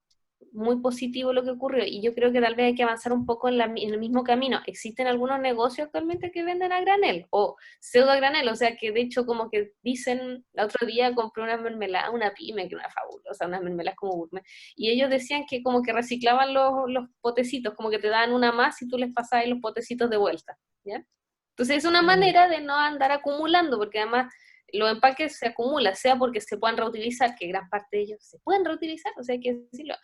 muy positivo lo que ocurrió, y yo creo que tal vez hay que avanzar un poco en el mismo camino. Existen algunos negocios actualmente que venden a granel, o pseudo a granel, o sea que de hecho como que dicen, el otro día compré una mermelada, una pyme, que era una fabulosa, unas mermeladas como gourmet, y ellos decían que como que reciclaban los potecitos, como que te daban una más y tú les pasabas los potecitos de vuelta, ¿ya? Entonces es una manera de no andar acumulando, porque además los empaques se acumulan, sea porque se puedan reutilizar, que gran parte de ellos se pueden reutilizar, o sea, hay que decirlo.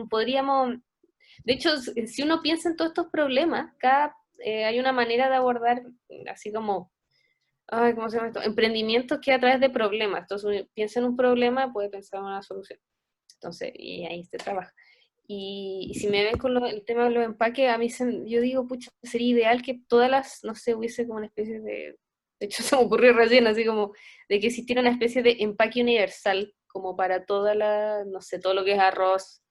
Podríamos, de hecho, si uno piensa en todos estos problemas, hay una manera de abordar, así como, ¿cómo se llama esto? Emprendimientos que a través de problemas. Entonces, uno piensa en un problema, puede pensar en una solución. Entonces, y ahí se trabaja. Y si me ven con el tema de los empaques, a mí yo digo, pucha, sería ideal que todas las, no sé, hubiese como una especie de hecho se me ocurrió recién, así como, de que existiera una especie de empaque universal, como para no sé, todo lo que es arroz,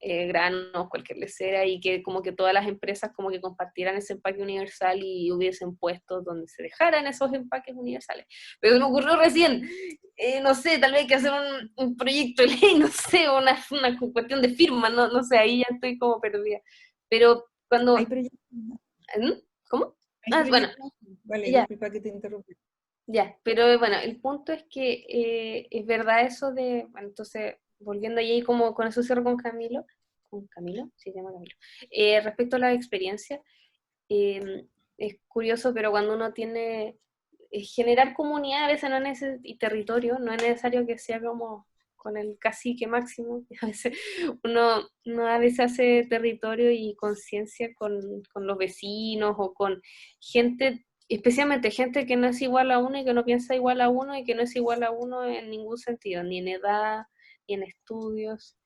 granos, cualquier lecera, y que como que todas las empresas como que compartieran ese empaque universal y hubiesen puestos donde se dejaran esos empaques universales. Pero me ocurrió recién, no sé, tal vez hay que hacer un proyecto de ley, no sé, una cuestión de firma, no sé, ahí ya estoy como perdida. Pero cuando... ¿Cómo? Bueno, vale, ya. Disculpa que te interrumpí. Ya, pero bueno, el punto es que es verdad eso de, bueno, entonces, volviendo ahí como con eso cierro con Camilo, sí, se llama Camilo, respecto a la experiencia, es curioso, pero cuando uno tiene, generar comunidad a veces no es y territorio, no es necesario que sea como con el cacique máximo, a veces uno a veces hace territorio y conciencia con los vecinos o con gente, especialmente gente que no es igual a uno y que no piensa igual a uno y que no es igual a uno en ningún sentido, ni en edad, ni en estudios.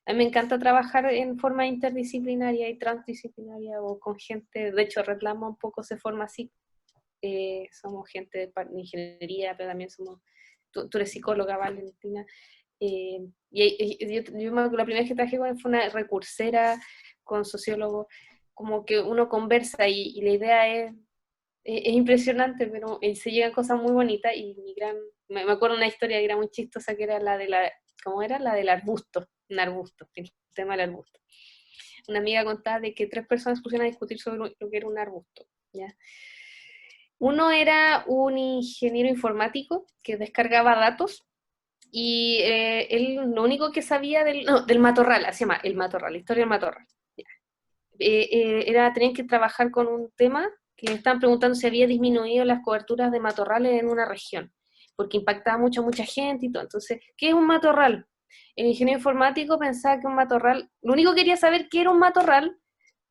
A mí me encanta trabajar en forma interdisciplinaria y transdisciplinaria o con gente, de hecho Reclamo un poco se forma así, somos gente de ingeniería, pero también tú eres psicóloga, Valentina, y yo la primera vez que trabajé fue una recursera con sociólogo, como que uno conversa y la idea es impresionante, pero se llegan cosas muy bonitas y me acuerdo una historia que era muy chistosa, que era ¿cómo era? La del arbusto, un arbusto, el tema del arbusto. Una amiga contaba de que 3 personas pusieron a discutir sobre lo que era un arbusto, ¿ya? Uno era un ingeniero informático que descargaba datos y él lo único que sabía del matorral, se llama el matorral, la historia del matorral. Tenían que trabajar con un tema que le estaban preguntando si había disminuido las coberturas de matorrales en una región, porque impactaba mucho a mucha gente y todo. Entonces, ¿qué es un matorral? El ingeniero informático pensaba que un matorral, lo único que quería saber qué era un matorral,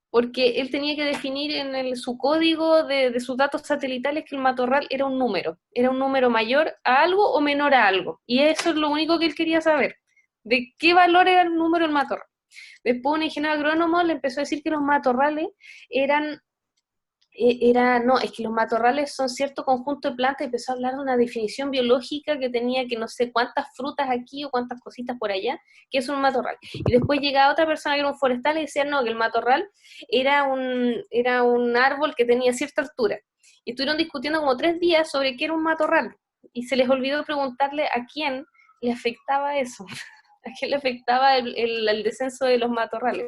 porque él tenía que definir en su código de sus datos satelitales que el matorral era un número mayor a algo o menor a algo, y eso es lo único que él quería saber, de qué valor era el número del matorral. Después un ingeniero agrónomo le empezó a decir que los matorrales eran no, es que los matorrales son cierto conjunto de plantas, y empezó a hablar de una definición biológica que tenía que no sé cuántas frutas aquí o cuántas cositas por allá, que es un matorral. Y después llegaba otra persona que era un forestal y decía, no, que el matorral era un árbol que tenía cierta altura. Y estuvieron discutiendo como 3 días sobre qué era un matorral, y se les olvidó preguntarle a quién le afectaba eso, a quién le afectaba el descenso de los matorrales.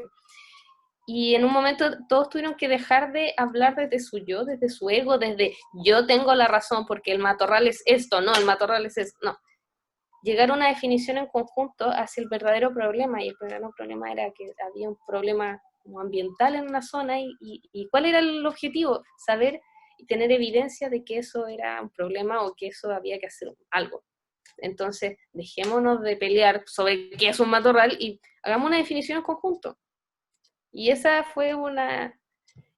Y en un momento todos tuvieron que dejar de hablar desde su yo, desde su ego, desde yo tengo la razón porque el matorral es esto, no, el matorral es esto, no. Llegar a una definición en conjunto hacia el verdadero problema, y el verdadero problema era que había un problema como ambiental en una zona, y ¿cuál era el objetivo? Saber y tener evidencia de que eso era un problema o que eso había que hacer algo. Entonces, dejémonos de pelear sobre qué es un matorral y hagamos una definición en conjunto. Y esa fue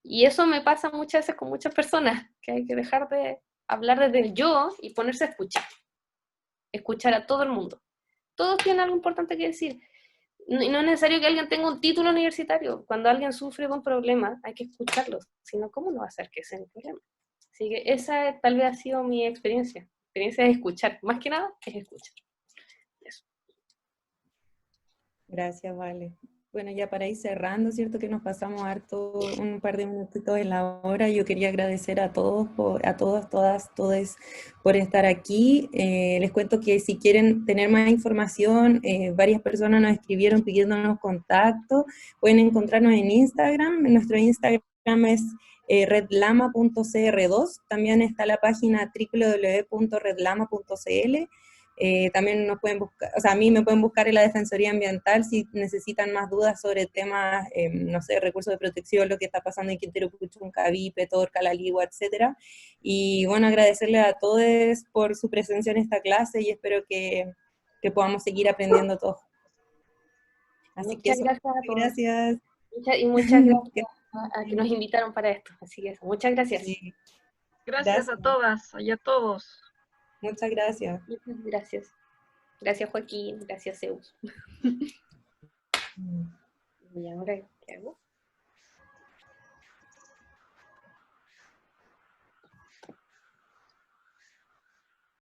y eso me pasa muchas veces con muchas personas, que hay que dejar de hablar desde el yo y ponerse a escuchar a todo el mundo. Todos tienen algo importante que decir. Y no es necesario que alguien tenga un título universitario. Cuando alguien sufre de un problema, hay que escucharlo. Si no, ¿cómo no va a hacer que sea un problema? Así que esa tal vez ha sido mi experiencia. Mi experiencia es escuchar. Más que nada, es escuchar. Eso. Gracias, Vale. Bueno, ya para ir cerrando, cierto que nos pasamos harto, un par de minutitos en la hora. Yo quería agradecer a todos, a todas, todes por estar aquí. Les cuento que si quieren tener más información, varias personas nos escribieron pidiéndonos contacto. Pueden encontrarnos en Instagram. Nuestro Instagram es redlama.cr2. También está la página www.redlama.cl. También nos pueden buscar, o sea, a mí me pueden buscar en la Defensoría Ambiental si necesitan más dudas sobre temas, no sé, recursos de protección, lo que está pasando en Quintero Puchuncaví, Petorca, La Ligua, etcétera. Y bueno, agradecerles a todos por su presencia en esta clase y espero que podamos seguir aprendiendo todos. Así Muchas que eso, gracias a todos. gracias. Y muchas gracias a que nos invitaron para esto. Así que eso, muchas gracias. Sí. Gracias a todas y a todos. Muchas gracias. Muchas gracias. Gracias, Joaquín. Gracias, Zeus. ¿Y ahora qué hago?